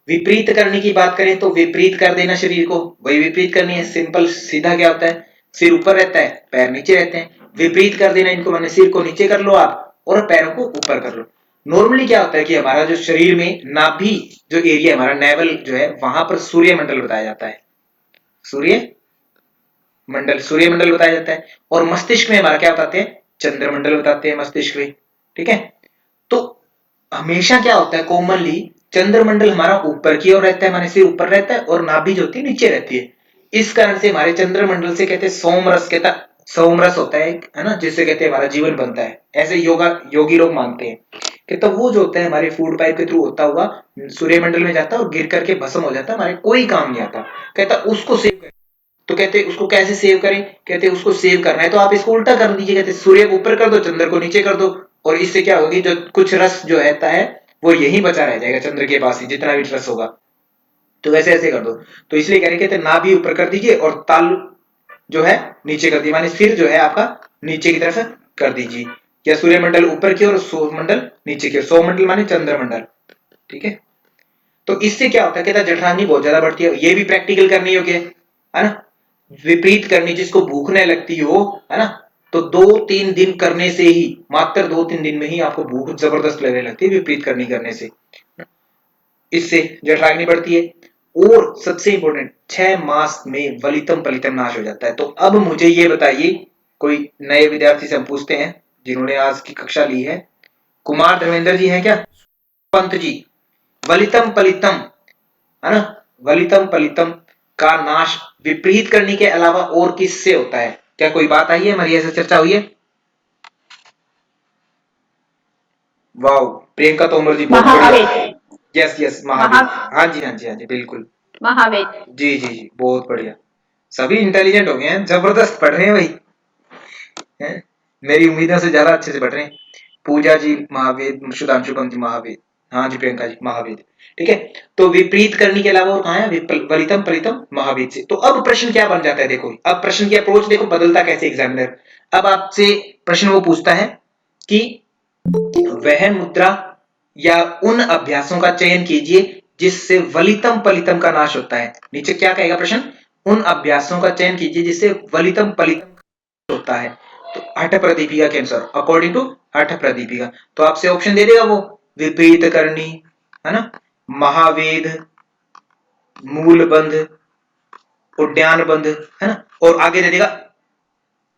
विपरीत करने की बात करें तो विपरीत कर देना शरीर को, वही विपरीत करनी है। सिंपल सीधा क्या होता है, सिर ऊपर रहता है पैर नीचे रहते हैं, विपरीत कर देना इनको, मैंने सिर को नीचे कर लो आप और पैरों को ऊपर कर लो। नॉर्मली क्या होता है कि हमारा जो शरीर में नाभि जो एरिया हमारा नेवल जो है वहां पर सूर्य मंडल बताया जाता है, सूर्य मंडल, सूर्य मंडल बताया जाता है। और मस्तिष्क में हमारा क्या बताते हैं, चंद्रमंडल बताते हैं मस्तिष्क में। ठीक है, तो हमेशा क्या होता है कॉमनली चंद्रमंडल हमारा ऊपर की ओर रहता है, माने सिर ऊपर रहता है, और नाभि जो होती है नीचे रहती है। इस कारण से हमारे चंद्रमंडल से कहते हैं सोमरस, कहता सोमरस होता है ना, जिससे कहते हैं हमारा जीवन बनता है। ऐसे योगी लोग मानते हैं कि तो वो जो होता है हमारे फूड पाइप के थ्रू होता हुआ सूर्यमंडल में जाता है और गिर करके भस्म हो जाता है, हमारे कोई काम नहीं आता। कहता उसको सेव करें, तो कहते उसको कैसे सेव करें, कहते उसको सेव करना है तो आप इसको उल्टा कर दीजिए, कहते सूर्य को ऊपर कर दो चंद्र को नीचे कर दो, और इससे क्या होगी जो कुछ रस जो रहता है वो यही बचा रह जाएगा चंद्र के पास ही, जितना भी रस होगा। तो वैसे ऐसे कर दो। तो इसलिए कह रहे कहते नाभि ऊपर कर दीजिए और ताल जो है नीचे कर दीजिए, माने सिर जो है आपका नीचे की तरफ कर दीजिए, या सूर्यमंडल ऊपर की और सौरमंडल नीचे की ओर, सौरमंडल माने चंद्रमंडल। ठीक है, तो इससे क्या होता है, कहता जठराग्नि बहुत ज्यादा बढ़ती है, ये भी प्रैक्टिकल करनी होगी है ना। विपरीत करनी, जिसको भूख नहीं लगती हो है ना, तो 2-3 दिन करने से ही, मात्र 2-3 दिन में ही आपको भूख जबरदस्त लगने लगती है विपरीत करनी करने से, इससे जठराग्नि बढ़ती है। और सबसे इंपॉर्टेंट 6 मास में वलितम पलितम नाश हो जाता है। तो अब मुझे ये बताइए, कोई नए विद्यार्थी से हम पूछते हैं जिन्होंने आज की कक्षा ली है, कुमार धर्मेंद्र जी हैं क्या, पंत जी, वलितम पलितम है ना, वलितम पलितम का नाश विपरीत करने के अलावा और किससे होता है, क्या कोई बात आई है हमारी, ऐसे चर्चा हुई है। वाह, प्रियंका तोमर जी बहुत बढ़िया, यस यस महावीर, हाँ जी हाँ जी हाँ जी बिल्कुल महावीर, जी जी जी बहुत बढ़िया, सभी इंटेलिजेंट हो गए हैं, जबरदस्त पढ़ रहे हैं भाई, हैं? मेरी उम्मीदों से ज्यादा अच्छे से पढ़ रहे हैं। पूजा जी महावेद, सुधांशुकम जी महावेद, हाँ जी प्रियंका जी महावेद। ठीक है, तो विपरीत करने के अलावा और कहा है वलितम पलितम महावेद से। तो अब प्रश्न क्या बन जाता है, देखो अब प्रश्न की अप्रोच देखो बदलता कैसे एग्जामिनर। अब आपसे प्रश्न वो पूछता है कि वह मुद्रा या उन अभ्यासों का चयन कीजिए जिससे वलितम पलितम का नाश होता है। नीचे क्या कहेगा प्रश्न, उन अभ्यासों का चयन कीजिए जिससे वलितम पलितम होता है। तो हठ प्रदीपिका के अनुसार, अकॉर्डिंग टू हठ प्रदीपिका, तो आपसे ऑप्शन दे देगा वो, विपरीत करनी है ना, महावेद, मूल बंध, उद्यान बंध है ना, और आगे दे देगा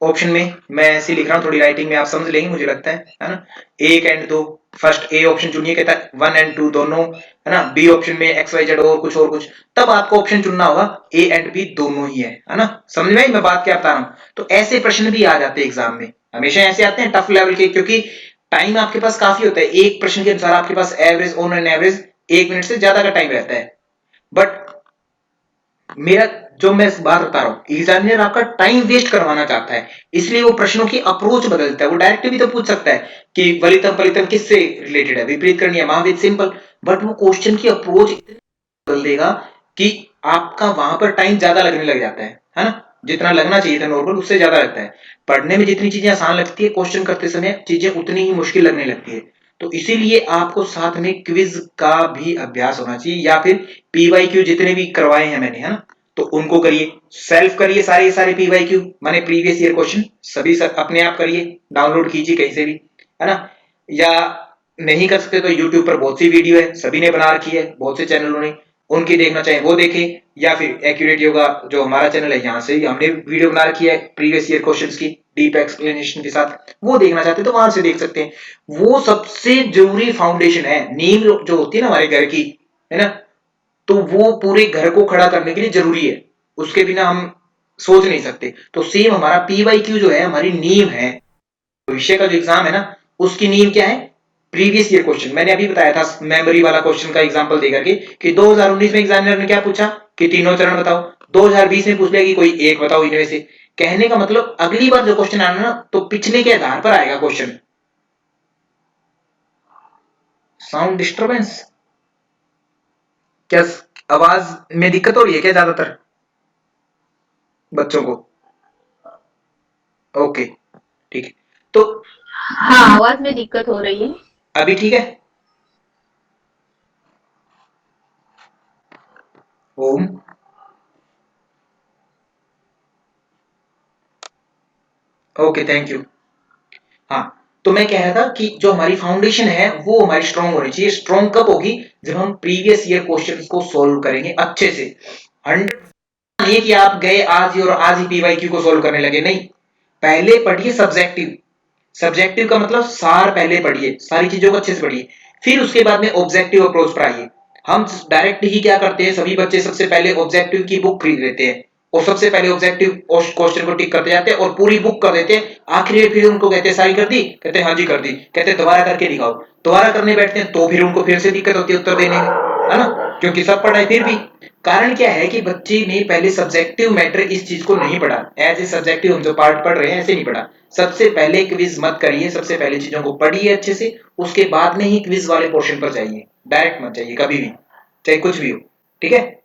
ऑप्शन में मैं ऐसे लिख रहा हूँ, थोड़ी राइटिंग में आप समझ लेंगे मुझे लगता है ना। एक एंड दो, फर्स्ट ए ऑप्शन चुनिए, कहता है 1 एंड 2 दोनों, है ना। बी ऑप्शन में एक्स वाई जेड और कुछ, तब आपको ऑप्शन चुनना होगा ए एंड बी दोनों ही है ना। समझ में आई मैं बात क्या बता रहा हूँ। तो ऐसे प्रश्न भी आ जाते हैं एग्जाम में, हमेशा ऐसे आते हैं टफ लेवल के, क्योंकि टाइम आपके पास काफी होता है। एक प्रश्न के अनुसार आपके पास average on an average 1 minute से ज्यादा का टाइम रहता है। बट मेरा जो मैं बात बता रहा हूं, एग्जामिनर आपका टाइम वेस्ट करवाना चाहता है, इसलिए वो प्रश्नों की अप्रोच बदलता है। वो डायरेक्ट भी तो पूछ सकता है कि वलितम पलितम किससे रिलेटेड है, विपरीत करनी है, महावेद, सिंपल। बट वो क्वेश्चन की अप्रोच बदल देगा कि आपका वहां पर टाइम ज्यादा लगने लग जाता है ना। जितना लगना चाहिए था नॉर्मल, उससे ज्यादा लगता है। पढ़ने में जितनी चीजें आसान लगती है, क्वेश्चन करते समय चीजें उतनी ही मुश्किल लगने लगती है। तो इसीलिए आपको साथ में क्विज का भी अभ्यास होना चाहिए, या फिर पीवाईक्यू जितने भी करवाए हैं मैंने, है ना, तो उनको करिए, सेल्फ करिए, सारे पीवाईक्यू माने प्रीवियस ईयर क्वेश्चन सभी अपने आप करिए, डाउनलोड कीजिए कहीं से भी, है ना। या नहीं कर सकते तो यूट्यूब पर बहुत सी वीडियो है, सभी ने बना रखी है, बहुत से चैनलों ने, उनकी देखना चाहे वो देखें, या फिर एक्यूरेट योगा जो हमारा चैनल है, यहाँ से हमने वीडियो बना रखी है प्रीवियस ईयर क्वेश्चंस की डीप एक्सप्लेनेशन के साथ, वो देखना चाहते हैं तो वहां से देख सकते हैं। वो सबसे जरूरी फाउंडेशन है, नींव जो होती है ना हमारे घर की, है ना, तो वो पूरे घर को खड़ा करने के लिए जरूरी है, उसके बिना हम सोच नहीं सकते। तो सेम हमारा पीवाईक्यू जो है हमारी नींव है, भविष्य का जो एग्जाम है ना, उसकी नींव क्या है, प्रीवियस ईयर क्वेश्चन। मैंने अभी बताया था मेमोरी वाला क्वेश्चन का एग्जांपल देकर के कि 2019 में एग्जामिनर ने क्या पूछा कि तीनों चरण बताओ, 2020 में पूछ लिया कि कोई एक बताओ इनमें से। कहने का मतलब अगली बार जो क्वेश्चन आना ना, तो पिछले के आधार पर आएगा क्वेश्चन। साउंड डिस्टरबेंस, क्या आवाज में दिक्कत हो रही है क्या ज्यादातर बच्चों को? ओके, ठीक है। तो हाँ, आवाज में दिक्कत हो रही है। अभी ठीक है। ओम, ओके, थैंक यू। हाँ, तो मैं कह रहा था कि जो हमारी फाउंडेशन है वो हमारी स्ट्रांग होनी चाहिए। स्ट्रांग कब होगी, जब हम प्रीवियस ईयर क्वेश्चंस को सॉल्व करेंगे अच्छे से। 100 नहीं कि आप गए आज ही और आज ही पीवाईक्यू को सॉल्व करने लगे, नहीं। पहले पढ़िए सब्जेक्टिव, सब्जेक्टिव का मतलब सार पहले पढ़िए, सारी चीजों को अच्छे से पढ़िए, फिर उसके बाद में ऑब्जेक्टिव अप्रोच पर आइए। हम डायरेक्ट ही क्या करते हैं, सभी बच्चे सबसे पहले ऑब्जेक्टिव की बुक खरीद लेते हैं और सबसे पहले ऑब्जेक्टिव क्वेश्चन को टिक करते जाते हैं और पूरी बुक कर देते हैं। आखिरी में फिर उनको कहते हैं सारी कर दी, कहते हैं हाँ जी कर दी, कहते हैं दोबारा करके दिखाओ। दोबारा करने बैठते हैं तो फिर उनको फिर से दिक्कत होती है उत्तर देने में, है ना, क्योंकि सब पढ़ा है फिर भी। कारण क्या है कि बच्चे ने पहले सब्जेक्टिव मैटर इस चीज को नहीं पढ़ा, एज ए सब्जेक्टिव हम जो पार्ट पढ़ रहे हैं ऐसे नहीं पढ़ा। सबसे पहले क्विज मत करिए, सबसे पहले चीजों को पढ़िए अच्छे से, उसके बाद में ही क्विज वाले पोर्शन पर जाइए, डायरेक्ट मत जाइए कभी भी, चाहे कुछ भी हो, ठीक है।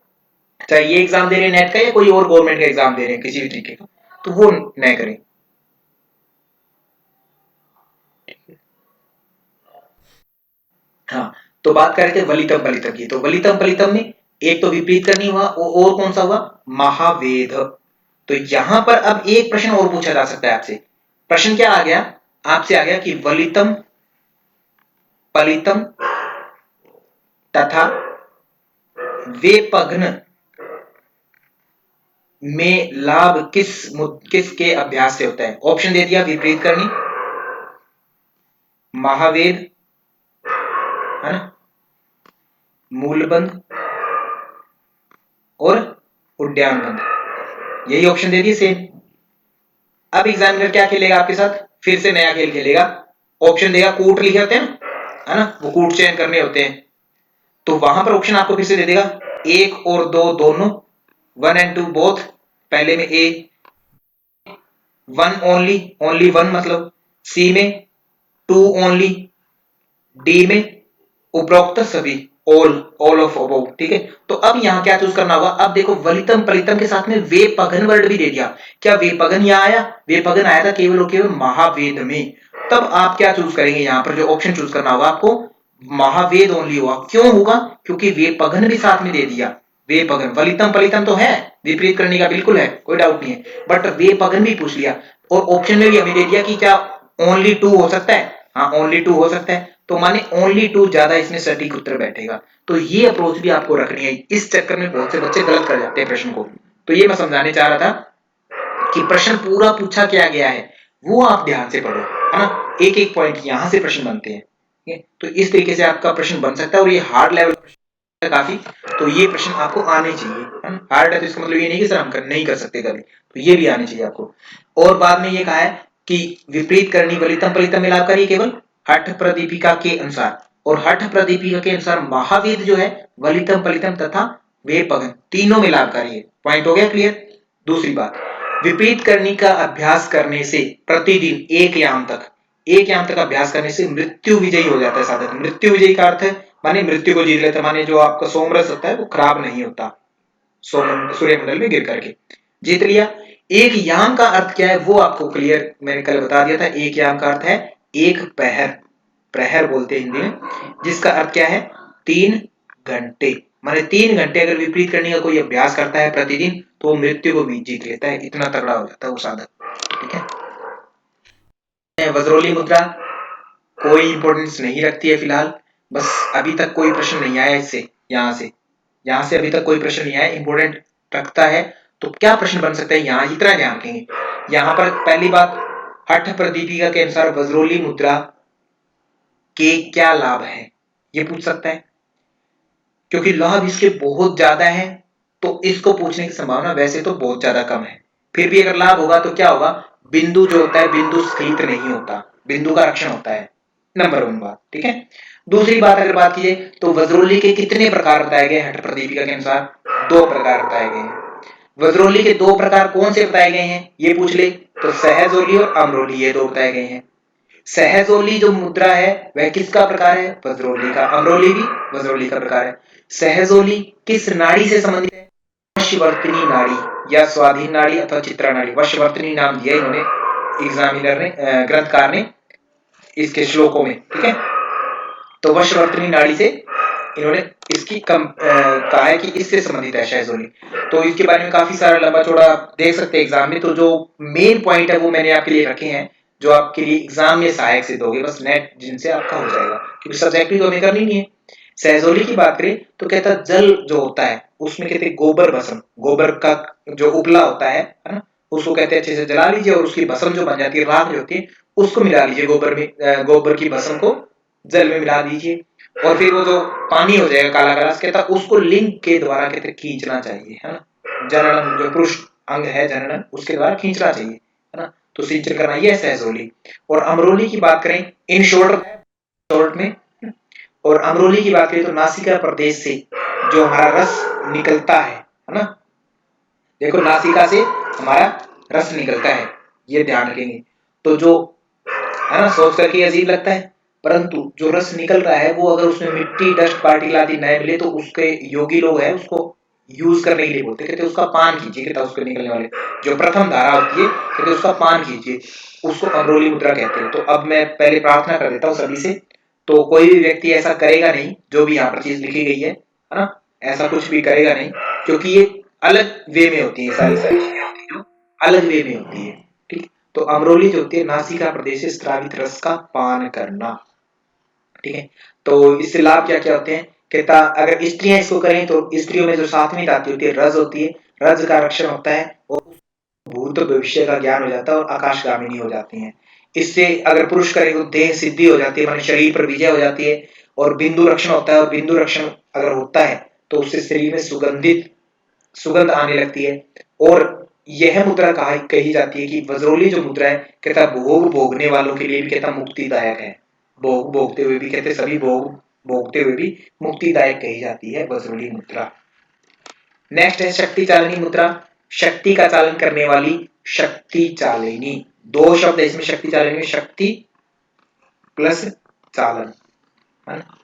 चाहे ये एग्जाम दे रहे हैं नेट का या कोई और गवर्नमेंट का एग्जाम दे रहे हैं किसी भी तरीके का, तो वो न करें। हाँ, तो बात कर रहे थे वलितम पलितम की, तो वलितम पलितम में एक तो विपरीत करनी हुआ, और कौन सा हुआ, महावेद। तो यहां पर अब एक प्रश्न और पूछा जा सकता है आपसे। प्रश्न क्या आ गया, आपसे आ गया कि वलितम पलितम तथा वेपघ्न में लाभ किस के अभ्यास से होता है। ऑप्शन दे दिया, विपरीत करनी, महावेद, है ना, मूलबंध और उद्यान बंध, यही ऑप्शन दे दिए सेम। अब एग्जामिनर क्या खेलेगा आपके साथ, फिर से नया खेल खेलेगा। ऑप्शन देगा, कूट लिखे होते हैं ना, है ना, वो कूट चयन करने होते हैं, तो वहां पर ऑप्शन आपको फिर से दे देगा, एक और दो दोनों, 1 and 2 बोथ। पहले में ए 1 ओनली, ओनली 1 मतलब, सी में 2 ओनली, डी में उपरोक्त सभी, ऑल, ऑल ऑफ अबव, ठीक है। तो अब यहां क्या चूज करना होगा, अब देखो वलितम पलितम के साथ में वेपघन वर्ड भी दे दिया। क्या वेपघन यहां आया, वेपघन आया था केवल और केवल महावेद में। तब आप क्या चूज करेंगे, यहां पर जो ऑप्शन चूज करना होगा आपको, महावेद ओनली होगा। क्यों होगा, क्योंकि वेपघन भी साथ में दे दिया। वेपघन, वलितम पलितम तो है, विपरीत करने का बिल्कुल है, कोई डाउट नहीं है, बट वेपघन भी पूछ लिया। और ऑप्शन में भी हमें दे दिया कि क्या ओनली 2 हो सकता है, हाँ ओनली 2 हो सकता है, तो माने ओनली 2 ज्यादा इसमें सटीक उत्तर बैठेगा। तो ये अप्रोच भी आपको रखनी है, इस चक्कर में बहुत से बच्चे गलत कर जाते हैं प्रश्न को। तो ये मैं समझाने चाह रहा था कि प्रश्न पूरा पूछा क्या गया है वो आप ध्यान से पढ़ो, है ना। एक एक पॉइंट यहाँ से प्रश्न बनते हैं, ठीक है। तो इस तरीके से आपका प्रश्न बन सकता है और ये हार्ड लेवल है काफी, तो ये प्रश्न आपको आने चाहिए, है ना। हार्ड है तो इसका मतलब ये नहीं कि सर हम नहीं कर सकते कभी, तो ये भी आने चाहिए आपको। और बाद में ये कहा है कि विपरीत करनी फलितम फलितम में लाभकारी केवल हठ प्रदीपिका के अनुसार, और हठ प्रदीपिका के अनुसार महावेद जो है वलितम फलितम तथा वेपगन तीनों में लाभकारी है। पॉइंट हो गया क्लियर। दूसरी बात, विपरीत करनी का अभ्यास करने से प्रतिदिन एक याम तक अभ्यास करने से मृत्यु विजयी हो जाता है साधक। मृत्यु विजयी का अर्थ है माने मृत्यु को जीत लेता, माने जो आपका सोमरस होता है वो खराब नहीं होता सूर्यमंडल में गिर करके जीत लिया। एक याम का अर्थ क्या है वो आपको क्लियर मैंने कल बता दिया था। एक याम का अर्थ है एक पहर, प्रहर बोलते हैं हिंदी में, जिसका अर्थ क्या है 3 घंटे। माने 3 घंटे अगर विपरीत करने का कोई अभ्यास करता है प्रतिदिन तो वो मृत्यु को भी जीत लेता है, इतना तगड़ा हो जाता है वो साधक, ठीक है। वज्रोली मुद्रा कोई इंपॉर्टेंस नहीं रखती है फिलहाल, बस अभी तक कोई प्रश्न नहीं आया इससे, यहाँ से अभी तक कोई प्रश्न नहीं आया। इंपॉर्टेंट रखता है तो क्या प्रश्न बन सकता है यहाँ इतना ध्यान रखेंगे। यहाँ पर पहली बात, हठ प्रदीपिका के अनुसार वज्रोली मुद्रा के क्या लाभ है ये पूछ सकता है, क्योंकि लाभ इसके बहुत ज्यादा है तो इसको पूछने की संभावना वैसे तो बहुत ज्यादा कम है। फिर भी अगर लाभ होगा तो क्या होगा, बिंदु जो होता है बिंदु स्खलित नहीं होता, बिंदु का रक्षण होता है, नंबर 1 बात, ठीक है। दूसरी बात अगर बात कीजिए तो वज्रोली के कितने प्रकार बताए गए हठ प्रदीपिका के अनुसार, 2 प्रकार बताए गए हैं। वज्रोली के 2 प्रकार कौन से बताए गए हैं ये पूछ ले तो सहजोली और अमरोली, ये 2 बताए गए हैं। सहजोली जो मुद्रा है वह किसका प्रकार है, वज्रोली का। अमरोली भी वज्रोली का प्रकार है। सहजोली किस नाड़ी से संबंधित है, वशवर्तिनी नाड़ी या स्वाधीन नाड़ी अथवा चित्रा नाड़ी, वशवर्तिनी नाम दिया इन्होंने एग्जामिनर ने, ग्रंथकार ने इसके श्लोकों में, ठीक है। तो वशवर्तिनी नाड़ी से इन्होंने इसकी कहा है कि इससे संबंधित है सहजोली। तो इसके बारे में काफी सारा लंबा चौड़ा देख सकते हैं एग्जाम में, तो जो मेन पॉइंट है वो मैंने आपके लिए रखे हैं जो आपके लिए एग्जाम में सहायक सिद्ध होंगे, बस नेट जिनसे आपका हो जाएगा, क्योंकि सब्जेक्टिव तो हमें करनी नहीं है। सहजोली की बात करें तो कहता जल जो होता है उसमें कहते गोबर भस्म, गोबर का जो उपला होता है ना, उसको कहते हैं अच्छे से जला लीजिए और उसकी भस्म जो बन जाती है, राख जो होती है उसको मिला लीजिए गोबर में, गोबर की भस्म को जल में मिला दीजिए और फिर वो जो पानी हो जाएगा काला काला, कहता उसको लिंग के द्वारा कहते खींचना चाहिए, है ना। जनन जो पुरुष अंग है जनन उसके द्वारा खींचना चाहिए, है ना। तो सिंचन करना ये है सहजोली। और अमरोली की बात करें इन शॉर्ट में, और अमरोली की बात करें तो नासिका प्रदेश से जो हमारा रस निकलता है ना, देखो नासिका से हमारा रस निकलता है ये ध्यान रखेंगे। तो जो है ना सोच करके अजीब लगता है, परंतु जो रस निकल रहा है वो अगर उसमें मिट्टी डस्ट पार्टिकल आदि न मिले तो उसके योगी लोग हैं उसको यूज करने के लिए बोलते, कहते उसका पान कीजिए, कहते उसको निकलने वाले जो प्रथम धारा होती है कहते उसका पान कीजिए, उसको अमरोली मुद्रा कहते हैं। तो अब मैं पहले प्रार्थना कर देता हूँ सभी से, तो कोई भी व्यक्ति ऐसा करेगा नहीं जो भी यहाँ पर चीज लिखी गई है ना, ऐसा कुछ भी करेगा नहीं, क्योंकि ये अलग वे में होती है, सारी सारी चीजें होती है जो अलग वे में होती है, ठीक। तो अमरोली जो होती है नासिका प्रदेश से स्रावित रस का पान करना, ठीक है। तो इससे लाभ क्या क्या होते हैं, कहता अगर स्त्रियां इसको करें तो स्त्रियों में जो 7वीं धातु होती है रज होती है, रज का रक्षण होता है और भूत भविष्य का ज्ञान हो जाता है और आकाशगामिनी हो जाती हैं। इससे अगर पुरुष करे तो देह सिद्धि हो जाती है, माने शरीर पर विजय हो जाती है और बिंदु रक्षण होता है, और बिंदु रक्षण अगर होता है तो उससे शरीर में सुगंध आने लगती है। और यह मुद्रा कही जाती है कि वज्रोली जो मुद्रा है कहता भोग भोगने वालों के लिए भी कहता मुक्तिदायक है, भोग भोगते हुए भी कहते सभी भोग भोगते हुए भी मुक्तिदायक कही जाती है वज्रोली मुद्रा। नेक्स्ट है शक्ति चालिनी मुद्रा, शक्ति का चालन करने वाली शक्ति चालिनी, 2 शब्द है इसमें शक्ति चालिनी में, शक्ति प्लस चालन, है ना।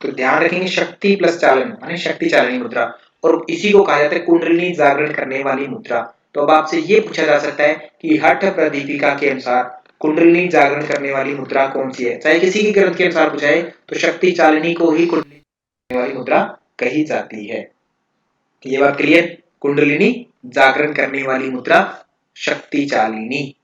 तो ध्यान रखेंगे शक्ति प्लस चालन माने शक्ति चालिनी मुद्रा, और इसी को कहा जाता है कुंडलिनी जागरण करने वाली मुद्रा। तो अब आपसे ये पूछा जा सकता है कि हठ प्रदीपिका के अनुसार कुंडलिनी जागरण करने वाली मुद्रा कौन सी है, चाहे किसी के ग्रंथ के अनुसार पूछा है तो शक्ति चालिनी को ही कुंडलिनी करने वाली मुद्रा कही जाती है। ये बात क्लियर, कुंडलिनी जागरण करने वाली मुद्रा शक्ति चालिनी,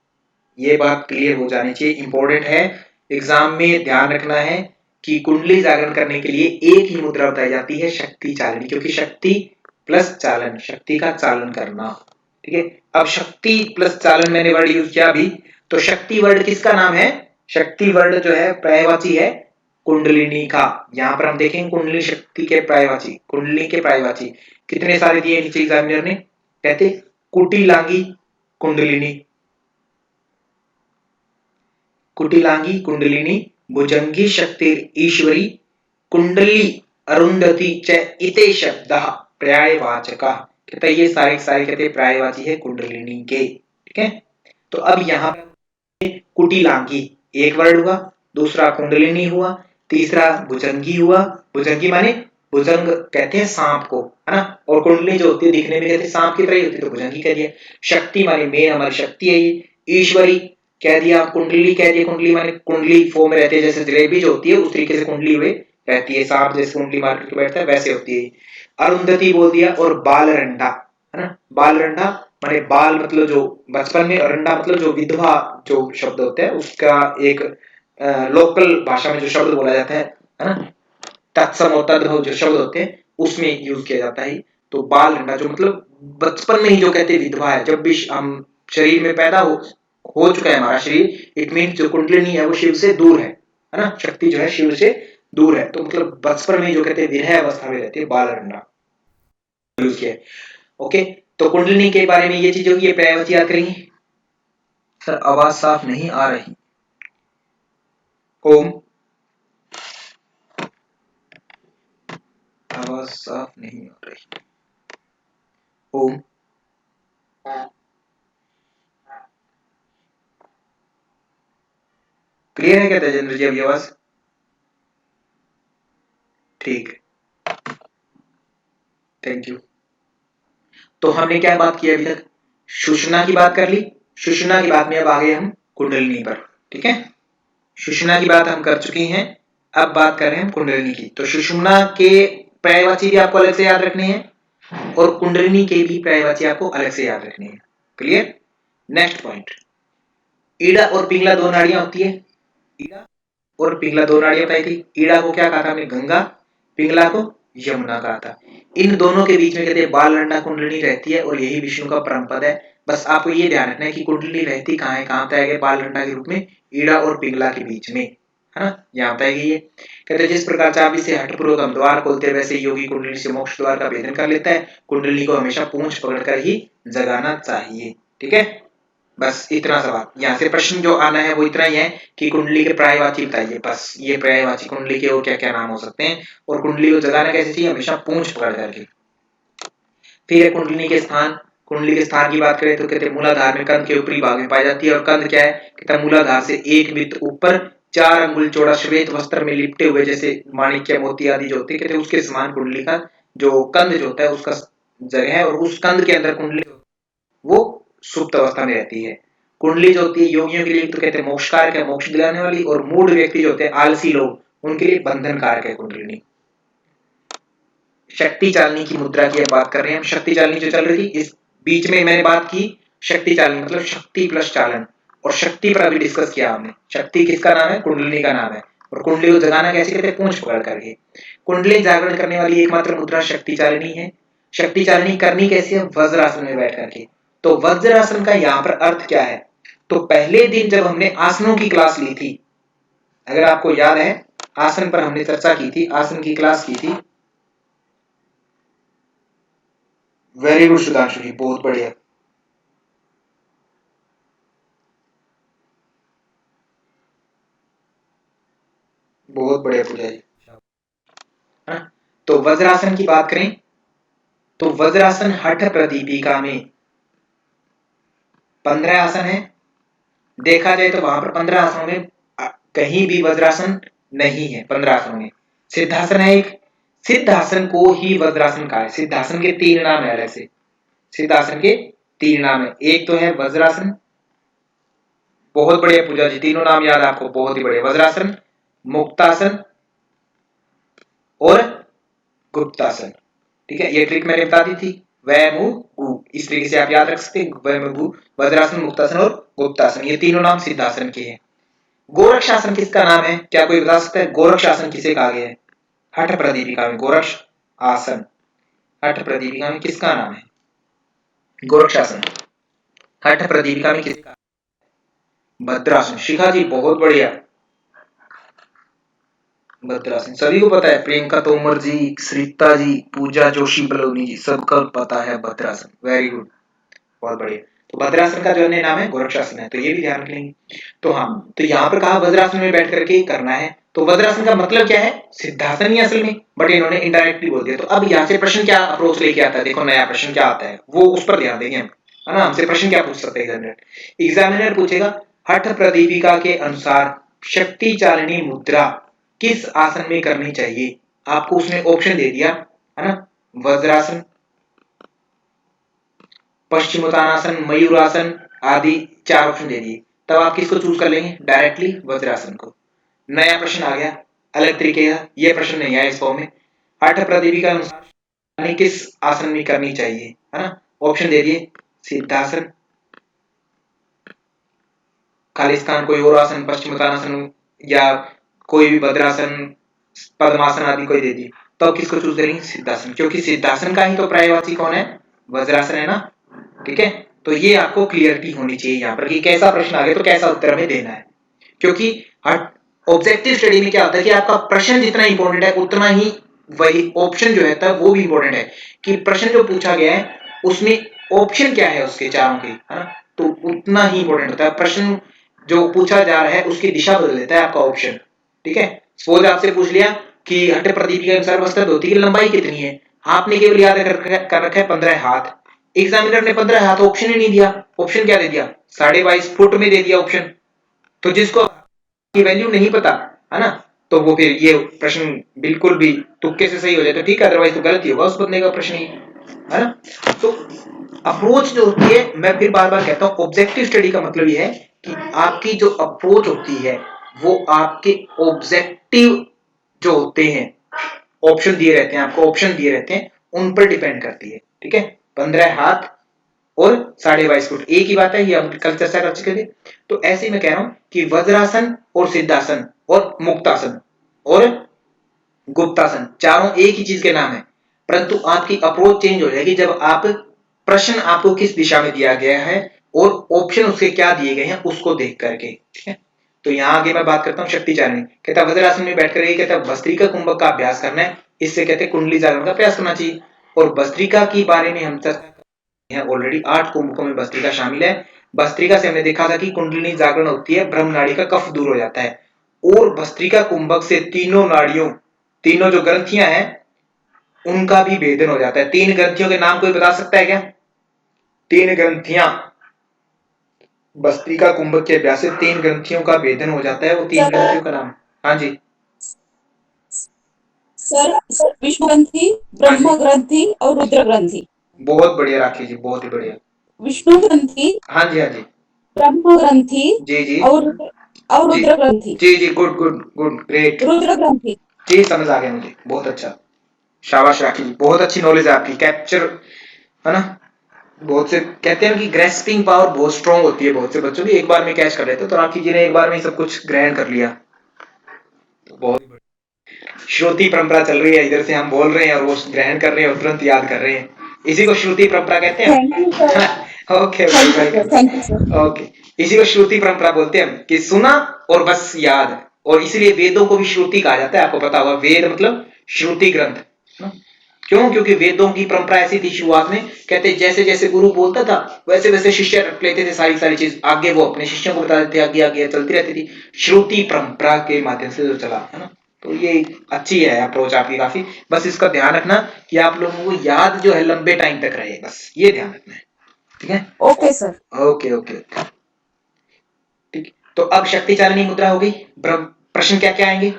ये बात क्लियर हो जानी चाहिए, इंपॉर्टेंट है, एग्जाम में ध्यान रखना है कि कुंडली जागरण करने के लिए एक ही मुद्रा बताई जाती है शक्ति चालिनी, क्योंकि शक्ति प्लस चालन, शक्ति का चालन करना, ठीक है। अब शक्ति प्लस चालन मैंने वर्ड यूज किया अभी, तो शक्ति वर्ड किसका नाम है? शक्ति वर्ड जो है पर्यायवाची है कुंडलिनी का। यहां पर हम देखेंगे कुंडली शक्ति के पर्यायवाची, कुंडली के पर्यायवाची कितने सारे दिए नीचे एग्जामिनर ने, कहते कुटिलांगी कुंडलिनी, कुटिलांगी कुंडलिनी, भुजंगी शक्ति ईश्वरी, कुंडली अरुंधति च इते शब्दः पर्यायवाचकः। कहते हैं ये सारे सारे कहते हैं पर्यायवाची है कुंडलिनी के। ठीक है, तो अब यहाँ कुटिलांगी एक वर्ड हुआ, दूसरा कुंडलिनी हुआ, तीसरा भुजंगी हुआ। भुजंगी माने भुजंग कहते हैं सांप को, है ना, और कुंडली जो होती है दिखने में कहते हैं सांप की तरह ही होती है, तो भुजंगी कह दिया। शक्ति माने मेन हमारी शक्ति है ये। ईश्वरी कह दिया, कुंडली कह दिया, कुंडली माने कुंडली फॉर्म में रहती है, जैसे जलेबी जो होती है उस तरीके से कुंडली हुए रहती है, सांप जैसे कुंडली मार के बैठता है वैसे होती है। अरुंधति बोल दिया, और बालरंडा, है ना, बालरंडा माने बाल मतलब जो बचपन में, और रंडा मतलब जो विधवा जो शब्द होता है उसका एक लोकल भाषा में जो शब्द बोला जाता है ना, तत्सम और तद्भव जो शब्द होते हैं उसमें यूज किया जाता है। तो बाल रंडा जो मतलब बचपन में ही जो कहते हैं विधवा है, जब भी हम शरीर में पैदा हो चुका है हमारा शरीर, इट मीन जो कुंडलिनी है वो शिव से दूर है ना, शक्ति जो है शिव से दूर है, तो मतलब बचपन में जो कहते हैं विरह अवस्था में रहती है बाल रंडा यूज किया। ओके, तो कुंडलिनी के बारे में ये चीज होगी, ये पर्यायवाची याद करेंगे। सर आवाज साफ नहीं आ रही। ओम, आवाज साफ नहीं आ रही। ओम, क्लियर है क्या तेजेंद्र जी अभी आवाज? ठीक, थैंक यू। तो हमने क्या बात की अभी तक? सुषुम्ना की बात कर ली। सुषुम्ना की बात में अब आ गए हम कुंडलिनी पर। ठीक है, सुषुम्ना की बात हम कर चुके हैं, अब बात कर रहे हैं हम कुंडलिनी की। तो सुषुम्ना के पर्यायवाची भी आपको अलग से याद रखने हैं, और कुंडलिनी के भी पर्यायवाची आपको अलग से याद रखने हैं। क्लियर? नेक्स्ट पॉइंट, ईड़ा और पिंगला दो नाड़ियां होती है। ईड़ा और पिंगला दो नाड़ियां बताई थी। ईड़ा को क्या कहा था हमने? गंगा। पिंगला को यमुना कहा था। इन दोनों के बीच में कहते हैं बाल रंडा कुंडली रहती है, और यही विष्णु का परम पद है। बस आपको ये ध्यान रखना है कि कुंडली रहती कहाँ है, कहाँ बताया गया? बाल रंडा के रूप में ईड़ा और पिंगला के बीच में, है ना, यहाँ बताई गई है। कहते हैं जिस प्रकार चाबी से हठपूर्वक हम द्वार खोलते हैं, वैसे योगी कुंडली से मोक्ष द्वार का भेदन कर लेता है। कुंडली को हमेशा पूंछ पकड़कर ही जगाना चाहिए। ठीक है, बस इतना सवाल। यहाँ से प्रश्न जो आना है वो इतना ही है कि कुंडली के पर्यायवाची बताइए, बस ये पर्यायवाची कुंडली के और क्या क्या नाम हो सकते हैं, और कुंडली को जगाना कैसे चाहिए? हमेशा पूंछ पकड़ करके। फिर है कुंडली के स्थान। कुंडली के स्थान की बात करें तो कहते हैं मूलाधार में कंध के ऊपरी भाग में पाई जाती है, और कंध क्या है? कहते हैं मूलाधार से एक बिंदु ऊपर 4 अंगुल चौड़ा श्वेत वस्त्र में लिपटे हुए, जैसे माणिक्य मोती आदि जो होते हैं, कहते हैं उसके समान कुंडली का जो कंध जो होता है उसका जगह है, और उस कंध के अंदर कुंडली वो सुप्त अवस्था में रहती है। कुंडली जो होती है योगियों के लिए तो कहते हैं मोक्ष कारक है, मोक्ष दिलाने वाली, और मूढ़ व्यक्ति जो होते हैं आलसी लोग उनके लिए बंधन कारक है कुंडलिनी। शक्ति चालनी की मुद्रा की बात कर रहे हैं हम। शक्ति चालनी जो चल रही थी, इस बीच में मैंने बात की शक्ति चालनी मतलब शक्ति प्लस चालन, और शक्ति पर अभी डिस्कस किया हमने। शक्ति किसका नाम है? कुंडलिनी का नाम है। और कुंडली को जगाना कैसे कहते हैं? पूंछ पकड़ करके। कुंडली जागरण करने वाली एकमात्र मुद्रा शक्ति चालनी है। शक्ति चालनी करनी कैसे है? वज्रासन में बैठ करके। तो वज्रासन का यहाँ पर अर्थ क्या है? तो पहले दिन जब हमने आसनों की क्लास ली थी, अगर आपको याद है, आसन पर हमने चर्चा की थी, आसन की क्लास की थी। वेरी गुड सुधांशु जी, बहुत बढ़िया। बहुत बढ़िया पूजा जी। हाँ? तो वज्रासन की बात करें तो वज्रासन हठ प्रदीपिका में 15 आसन है। देखा जाए तो वहां पर 15 आसनों में कहीं भी वज्रासन नहीं है। 15 आसनों में सिद्धासन है एक। सिद्धासन को ही वज्रासन कहा है। सिद्धासन के 3 नाम है अलग से। सिद्धासन के 3 नाम है। एक तो है वज्रासन, बहुत बढ़िया पूजा जी, तीनों नाम याद आपको, बहुत ही बढ़िया। वज्रासन, मुक्तासन और गुप्तासन। ठीक है, ये ट्रिक मैंने बता दी थी। वैमु गु, इस तरीके से आप याद रख सकते हैं। वैमु गु, वज्रासन, मुक्तासन और गुप्तासन, ये तीनों नाम सिद्धासन के हैं। गोरक्षासन किसका नाम है? क्या कोई बता सकता है गोरक्षासन किसे कहा गया है? हठ प्रदीपिका में गोरक्ष आसन, हठ प्रदीपिका में किसका नाम है? गोरक्षासन। हठ प्रदीपिका में किसका? भद्रासन। शिखा जी बहुत बढ़िया, भद्रासन सभी को पता है, प्रियंका तोमर जी, श्रीता जी, पूजा जोशी बलौनी जी, सबको पता है भद्रासन। वेरी गुड, बहुत बढ़िया। तो भद्रासन का जो अन्य नाम है गोरक्षासन है, तो ये भी ध्यान रख लेंगे। तो हाँ, तो यहाँ पर कहा वज्रासन में बैठ करके करना है, तो वज्रासन का मतलब क्या है? सिद्धासन ही असल में, बट इन्होंने इनडायरेक्टली बोल दिया। तो अब यहाँ से प्रश्न क्या अप्रोच लेके आता है, देखो नया प्रश्न क्या आता है, वो उस पर ध्यान देंगे हम, है ना। हमसे प्रश्न क्या पूछ सकते हैं एग्जामिनर? एग्जामिनर पूछेगा हठ प्रदीपिका के अनुसार शक्ति चालिनी मुद्रा किस आसन में करनी चाहिए। आपको उसने ऑप्शन दे दिया, है ना, वज्रासन, पश्चिमोत्तानासन, मयूरासन आदि 4 ऑप्शन दे दिए। तब आप किसको चूज कर लेंगे? डायरेक्टली वज्रासन को। नया प्रश्न आ गया अलग तरीके का, ये प्रश्न नहीं आया इस फॉर्म में। हठ प्रदीपिका के अनुसार किस आसन में करनी चाहिए, है ना। ऑप्शन दे दिए, सिद्धासन, खालिस्तान, कोई और आसन, पश्चिमोत्तानासन, या कोई भी भद्रासन, पद्मासन आदि कोई दे दिए। तो अब किसको चूज करेंगे? सिद्धासन, क्योंकि सिद्धासन का ही तो पर्यायवाची कौन है? वज्रासन है ना। ठीक है, तो ये आपको क्लियरिटी होनी चाहिए यहाँ पर कि कैसा प्रश्न आ गया तो कैसा उत्तर हमें देना है। क्योंकि ऑब्जेक्टिव स्टडी में क्या होता है कि आपका प्रश्न जितना इंपॉर्टेंट है उतना ही वही ऑप्शन जो है तब वो भी इंपॉर्टेंट है, कि प्रश्न जो पूछा गया है उसमें ऑप्शन क्या है उसके चारों के, है ना, तो उतना ही इंपॉर्टेंट होता है। प्रश्न जो पूछा जा रहा है उसकी दिशा बदल देता है आपका ऑप्शन। ठीक है, सपोज आपसे पूछ लिया कि हठ प्रदीप के अनुसार वस्त्र धोती की लंबाई कितनी है, आपने केवल याद कर रखा है 15 हाथ। एग्जामिनर ने 15 हाथ ऑप्शन ही नहीं दिया, ऑप्शन क्या दे दिया? 22.5 फुट में दे दिया ऑप्शन। तो जिसको की वैल्यू नहीं पता, है ना, तो वो फिर ये प्रश्न बिल्कुल भी तुक्के से सही हो जाए तो ठीक है, अदरवाइज तो गलत ही होगा उस बंदे का प्रश्न ही, है ना। तो अप्रोच जो होती है, मैं फिर बार बार कहता हूँ, ऑब्जेक्टिव स्टडी का मतलब ये है कि आपकी जो अप्रोच होती है वो आपके ऑब्जेक्टिव जो होते हैं, ऑप्शन दिए रहते हैं आपको, ऑप्शन दिए रहते हैं, उन पर डिपेंड करती है। ठीक है, 15 हाथ और 22.5 फुट एक ही बात है, ये हम कल चर्चा कर चुके थे। तो ऐसे ही मैं कह रहा हूं कि वज्रासन और सिद्धासन और मुक्तासन और गुप्तासन चारों एक ही चीज के नाम है, परंतु आपकी अप्रोच चेंज हो जाएगी जब आप प्रश्न आपको किस दिशा में दिया गया है और ऑप्शन उसके क्या दिए गए हैं उसको देख करके। ठीक है, तो यहाँ आगे मैं बात करता हूँ शक्ति चालिनी। कहता वज्रासन में बैठ कर कहता भस्त्रिका कुंभक का अभ्यास करना है, इससे कहते कुंडली जागरण का प्रयास करना चाहिए। और भस्त्रिका के बारे में हम चर्चा ऑलरेडी 8 कुंभकों में भस्त्रिका शामिल है। भस्त्रिका से हमने देखा था कि कुंडलिनी जागरण होती है, ब्रह्म नाड़ी का कफ दूर हो जाता है। और भस्त्रिका कुंभक से तीनों नाड़ियों, तीनों जो ग्रंथियां हैं उनका भी भेदन हो जाता है। 3 ग्रंथियों के नाम कोई बता सकता है क्या? 3 ग्रंथियां, भस्त्रिका कुंभक के अभ्यास से 3 ग्रंथियों का भेदन हो जाता है, वो 3 ग्रंथियों का नाम। हाँ जी, सर, विष्णु ग्रंथि, हाँ जी, ब्रह्म ग्रंथि और रुद्र ग्रंथि। बहुत बढ़िया राखी जी, बहुत ही बढ़िया। विष्णु ग्रंथि, हाँ जी, हाँ जी, ब्रह्म ग्रंथि जी जी और जी रुद्र ग्रंथि। जी जी, गुड गुड गुड, ग्रेट रुद्र ग्रंथि। जी, समझ आ गया मुझे, बहुत अच्छा। शाबाश राखी जी, बहुत अच्छी नॉलेज है आपकी, कैप्चर, है ना। बहुत से कहते हैं कि ग्रेस्पिंग पावर बहुत स्ट्रांग होती है बहुत से बच्चों की, एक बार में कैच कर लेते, तो राखी जी ने एक बार में सब कुछ ग्रहण कर लिया। तो बहुत श्रुति परंपरा चल रही है, इधर से हम बोल रहे हैं और वो ग्रहण कर रहे हैं और तुरंत याद कर रहे हैं, इसी को श्रुति परंपरा कहते थैंक यू सर। हैं। Okay okay, thank you sir. Welcome. Thank you sir. Okay, इसी को श्रुति परंपरा बोलते हैं हम, कि सुना और बस याद। और इसलिए वेदों को भी श्रुति कहा जाता है, आपको पता होगा, वेद मतलब श्रुति ग्रंथ। क्यों? क्योंकि वेदों की परंपरा ऐसी थी शुरुआत में, कहते जैसे जैसे गुरु बोलता था वैसे वैसे शिष्य रख लेते थे, सारी सारी चीज आगे वो अपने शिष्यों को बता देते थे, आगे आगे चलती रहती थी, श्रुति परंपरा के माध्यम से जो चला, है ना। तो ये अच्छी है अप्रोच आपकी काफी, बस इसका ध्यान रखना कि आप लोगों को याद जो है लंबे टाइम तक रहे, बस ये ध्यान रखना है। ठीक है, ओके सर। ओके ओके, ठीक। तो अब शक्ति चालिनी मुद्रा हो गई। प्रश्न क्या क्या आएंगे?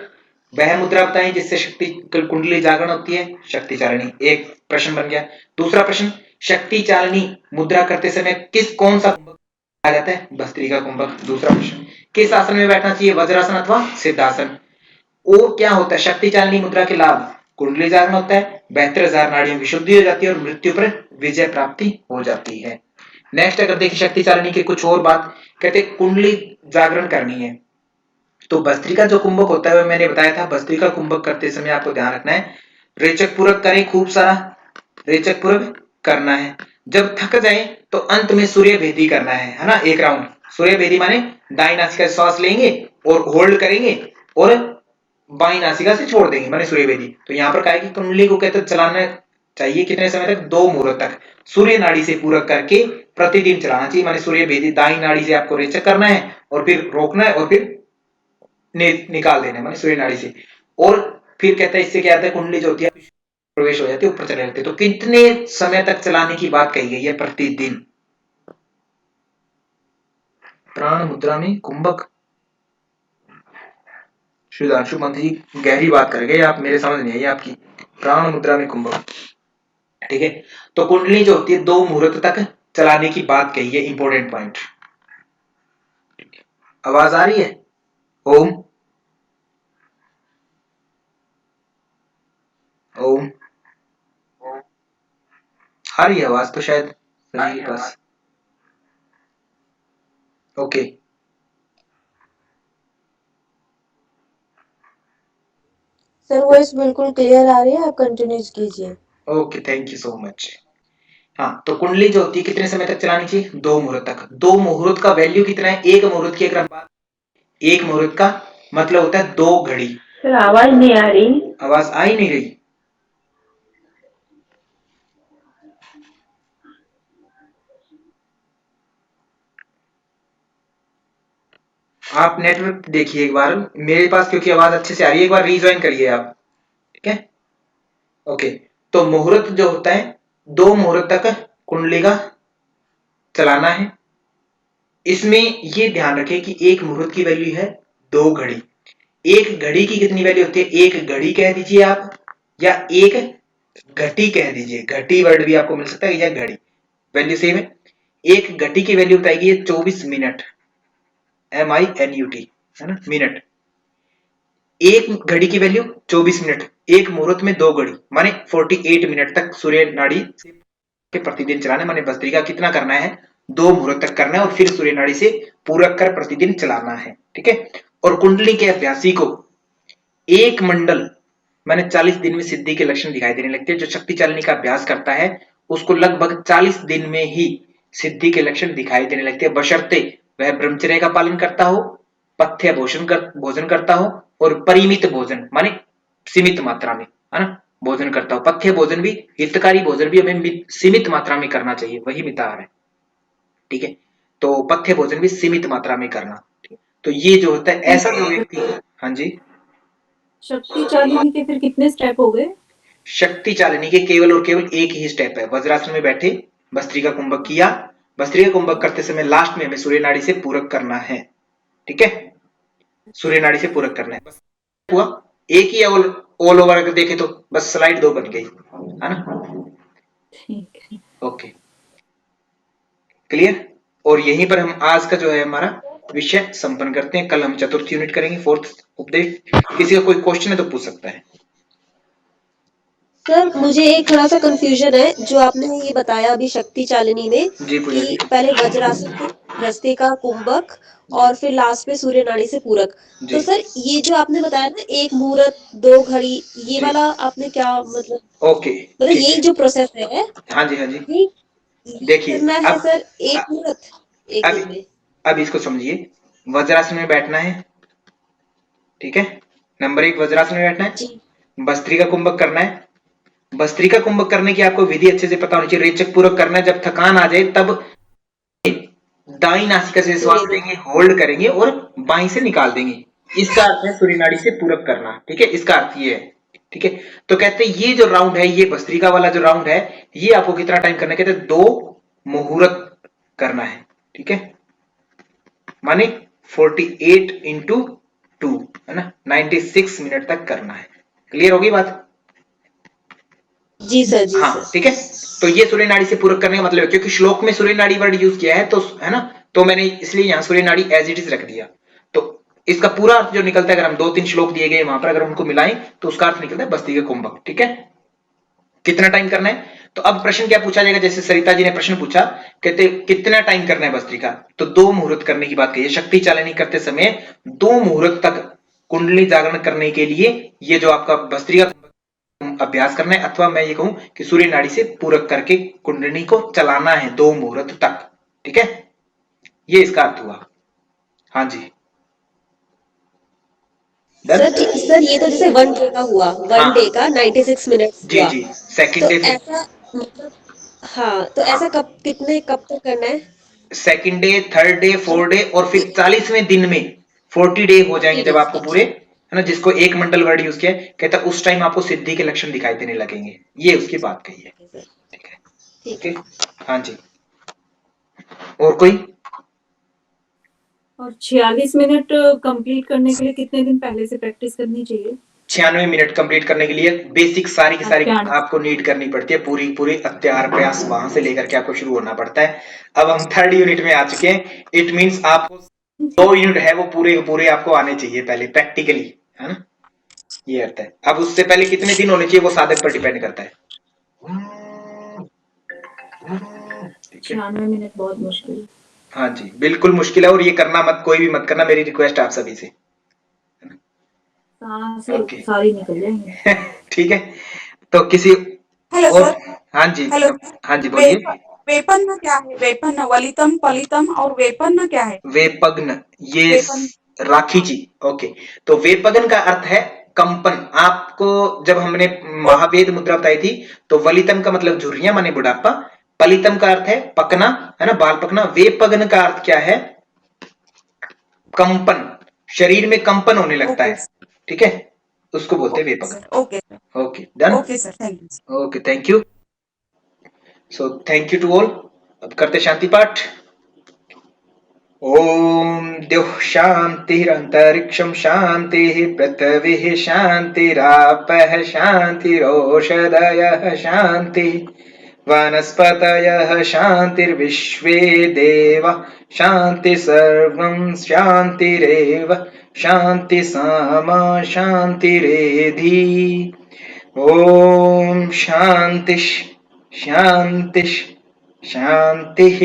वह मुद्रा बताएं जिससे शक्ति कुंडली जागरण होती है, शक्ति चालिनी, एक प्रश्न बन गया। दूसरा प्रश्न, शक्ति चालिनी मुद्रा करते समय कौन सा कुंभक आ जाता है? भस्त्रिका कुंभक। दूसरा प्रश्न, किस आसन में बैठना चाहिए, वज्रासन अथवा सिद्धासन? और क्या होता है शक्ति चालिनी मुद्रा के लाभ? कुंडली जागरण होता है, 72,000 नाड़ियों की शुद्धि हो जाती है और मृत्यु पर विजय प्राप्ति हो जाती है। नेक्स्ट अगर देखिए शक्ति चालिनी की कुछ और बात, कहते कुंडली जागरण करनी है तो भस्त्रिका जो कुंभक होता है, मैंने बताया था, भस्त्रिका कुंभक करते समय आपको ध्यान रखना है, रेचक पूरक करें खूब सारा, रेचक पूरक करना है। जब थक जाए तो अंत में सूर्य भेदी करना है ना, एक राउंड। सूर्य भेदी माने दाई नासिका से श्वास लेंगे और होल्ड करेंगे और बाई नासिका से छोड़ देंगे, माने सूर्य भेदी। तो यहाँ पर क्या है कि कुंडली को कहते चलाना चाहिए कितने समय तक, 2 मुहूर्त तक, सूर्य नाड़ी से पूरक करके प्रतिदिन चलाना चाहिए। माने सूर्य भेदी दाई नाड़ी से आपको रेचक करना है और फिर रोकना है और फिर निकाल देना है, माने सूर्य नाड़ी से। और फिर कहते हैं इससे क्या होता है, कुंडली जो होती है प्रवेश हो जाती है, ऊपर चले जाते हैं। तो कितने समय तक चलाने की बात कही गई है, प्रतिदिन। प्राण मुद्रा में कुंभक, सुधांशु मंत्री जी गहरी बात कर गए आप, मेरे समझ नहीं आई आपकी। प्राण मुद्रा में कुंभक, ठीक है। तो कुंडली जो होती है 2 मुहूर्त तक चलाने की बात कही है, इंपॉर्टेंट पॉइंट। आवाज आ रही है? ओम ओम आ रही है आवाज तो शायद सभी के पास। ओके सर वॉइस बिल्कुल क्लियर आ रही है, आप कंटिन्यू कीजिए। Okay, thank you so much. हाँ, तो कुंडली जो होती है कितने समय तक चलानी चाहिए, 2 मुहूर्त तक। 2 मुहूर्त का वैल्यू कितना है, एक मुहूर्त की अगर हम बात, एक मुहूर्त का मतलब होता है 2 घड़ी। सर आवाज नहीं आ रही। आवाज आ ही नहीं रही। आप नेटवर्क देखिए एक बार, मेरे पास क्योंकि आवाज अच्छे से आ रही है, एक बार रीज्वाइन करिए आप, ठीक है। ओके, तो मुहूर्त जो होता है 2 मुहूर्त तक कुंडली का चलाना है। इसमें ये ध्यान रखें कि एक मुहूर्त की वैल्यू है 2 घड़ी। एक घड़ी की कितनी वैल्यू होती है, एक घड़ी कह दीजिए आप या एक घटी कह दीजिए, घटी वर्ड भी आपको मिल सकता है या घड़ी, वैल्यू सेम है। एक घटी की वैल्यू बताएगी 24 मिनट, MINUT, है ना, मिनट। एक घड़ी की वैल्यू 24 मिनट, एक मुहूर्त में 2 घड़ी माने 48 मिनट तक सूर्य नाड़ी के प्रतिदिन चलाना, माने भस्त्रिका कितना करना है, 2 मुहूर्त तक करना है और फिर सूर्य नाड़ी से पूरक कर प्रतिदिन चलाना है, ठीक है। और कुंडली के अभ्यासी को एक मंडल माने 40 दिन में सिद्धि के लक्षण दिखाई देने लगते हैं। जो शक्ति चालनी का अभ्यास करता है उसको लगभग 40 दिन में ही सिद्धि के लक्षण दिखाई देने लगते हैं, बशर्ते वह ब्रह्मचर्य का पालन करता हो, पथ्य भोजन करता हो और परिमित भोजन माने सीमित मात्रा में, है ना, भोजन करता हो। पथ्य भोजन भी, हितकारी भोजन भी हमें सीमित मात्रा में करना चाहिए, वही मिताहार है, ठीक है। तो पथ्य भोजन भी सीमित मात्रा में करना। तो ये जो होता है ऐसा जो व्यक्ति, हाँ जी, शक्ति चालिनी के फिर कितने स्टेप हो गए? शक्ति चालिनी के केवल और केवल एक ही स्टेप है, वज्रासन में बैठे भस्त्रिका कुंभक किया, भस्त्रिका कुंभक करते समय लास्ट में हमें सूर्य नाड़ी से पूरक करना है, ठीक है, सूर्य नाड़ी से पूरक करना है। बस हुआ, एक ही ऑल ओवर अगर देखे तो बस स्लाइड 2 बन गई, है ना। ठीक है। Okay, clear. और यहीं पर हम आज का जो है हमारा विषय संपन्न करते हैं। कल हम चतुर्थ यूनिट करेंगे, 4th उपदेश। किसी का कोई क्वेश्चन है तो पूछ सकता है। सर मुझे एक थोड़ा सा कंफ्यूजन है, जो आपने ये बताया अभी शक्ति चालिनी में जी पूजा जी, कि पहले वज्रासन फिर भ्रस्ते का कुंभक और फिर लास्ट में सूर्य नाड़ी से पूरक। जी तो सर ये जो आपने बताया ना, एक मुहूर्त 2 घड़ी, ये जी, वाला आपने क्या मतलब ओके, ठीक यही है, जो प्रोसेस है हाँ जी हाँ जी। ये ये देखिए करना है अब सर एक मुहूर्त एक अब दिन में? अब इसको समझिए, वज्रासन में बैठना है, ठीक है, नंबर 1 वज्रासन में बैठना जी है, भस्त्रिका कुंभक करना है। भस्त्रिका कुंभक करने की आपको विधि अच्छे से पता होनी चाहिए, रेचक पूरक करना है। जब थकान आ जाए तब दाई नासिका से श्वास सूर्य में। लेंगे, होल्ड करेंगे और बाई से निकाल देंगे। इसका अर्थ है सूर्य नाड़ी से पूरक करना, ठीक है, इसका अर्थ ये है, ठीक है। तो कहते हैं ये जो राउंड है, ये भस्त्रिका वाला जो राउंड है, ये आपको कितना टाइम करना है, कहते हैं 2 मुहूर्त करना है, ठीक है, माने 48 इंटू 2, है ना, 96 मिनट तक करना है। क्लियर होगी बात? जी सर, जी हाँ, सर। ठीक है। तो ये सूर्य नाड़ी से पूरक करने का मतलब है, क्योंकि श्लोक में सूर्य नाड़ी वर्ड यूज किया है तो, है ना, तो मैंने इसलिए यहाँ सूर्य नाड़ी एज इट इज रख दिया। तो इसका पूरा अर्थ जो निकलता है, अगर हम 2-3 श्लोक दिए गए वहां पर अगर उनको मिलाएं तो उसका अर्थ निकलता है भस्त्रिका कुंभक, ठीक है। कितना टाइम करना है, तो अब प्रश्न क्या पूछा जाएगा, जैसे सरिता जी ने प्रश्न पूछा, कहते कितना टाइम करना है भस्त्रिका, तो 2 मुहूर्त करने की बात कही है। शक्ति चालनी करते समय 2 मुहूर्त तक कुंडली जागरण करने के लिए ये जो आपका भस्त्रिका अभ्यास करना है, अथवा मैं ये कहूं कि सूर्य नाड़ी से पूरक करके कुंडली को चलाना है 2 मुहूर्त तक। ठीक है, ये इसका अर्थ हुआ। हाँ जी, डन। सर ये तो जैसे 1 डे का हुआ, हाँ 1 डे हाँ का 96 मिनट्स जी हुआ। जी, सेकंड तो डे फिर। ऐसा मतलब, हाँ तो ऐसा हाँ, कब तक करना है? सेकंड डे, थर्ड डे, मतलब फोर्थ डे और फिर ये 40वें दिन में 40 डे हो जाएंगे 40 जब डेज, आपको पूरे, अच्छा। है ना, जिसको एक मंडल वर्ड यूज किया है, कहता है उस टाइम आपको सिद्धि के लक्षण दिखाई देने लगेंगे। ये उसकी बात कही है। ओके सर, ठीक है, ठीक ओके। है। हाँ जी, और कोई? और 46 मिनट कंप्लीट करने के लिए कितने दिन पहले से प्रैक्टिस करनी चाहिए? 96 मिनट कंप्लीट करने के लिए बेसिक सारी की सारी अत्यान आपको नीड करनी पड़ती है, पूरी पूरी अत्यार प्रयास वहां से लेकर के आपको शुरू होना पड़ता है। अब हम थर्ड यूनिट में आ चुके हैं। इट मींस आपको 2 यूनिट है वो पूरे के पूरे आपको आने चाहिए पहले प्रैक्टिकली, है ना, ये अर्थ है। अब उससे पहले कितने दिन होने चाहिए वो साधक पर डिपेंड करता है। ठीक है, 96 मिनट बहुत मुश्किल। हाँ जी, बिल्कुल मुश्किल है, और ये करना मत, कोई भी मत करना, मेरी रिक्वेस्ट है आप सभी से। सांसें ओके सारी निकल जाएंगी। ठीक है, तो किसी हेलो और? सर। हाँ जी, हेलो। हाँ जी वेप बोलिए। वेपन क्या है? वेपन वलितम पलितम और वेपन क्या है? वेपग्न, ये वेपन। राखी जी। ओके, तो वेपगन का अर्थ है कंपन। आपको जब हमने ओके। महावेद मुद्रा बताई थी, तो वलितम का मतलब झुर्रियां माने बुढ़ापा, पलितम का अर्थ है पकना, है ना, बाल पकना। वेपगन का अर्थ क्या है? कंपन, शरीर में कंपन होने लगता ओके है। ठीक है, उसको बोलते हैं ओके सर। वेपगन। Okay sir. Okay, done. Okay sir, thank you. Okay, thank you. So thank you to all. अब करते शांति पाठ। ॐ द्यौः शान्तिरन्तरिक्षं शान्तिः, पृथिवीः शान्तिरापः शान्तिरोषधयः शान्तिः, वनस्पतयः शान्तिर्विश्वे देवाः शान्तिः, सर्वं शान्तिरेव शान्तिः, सामा शान्तिरेधि। ॐ शान्तिः शान्तिः शान्तिः।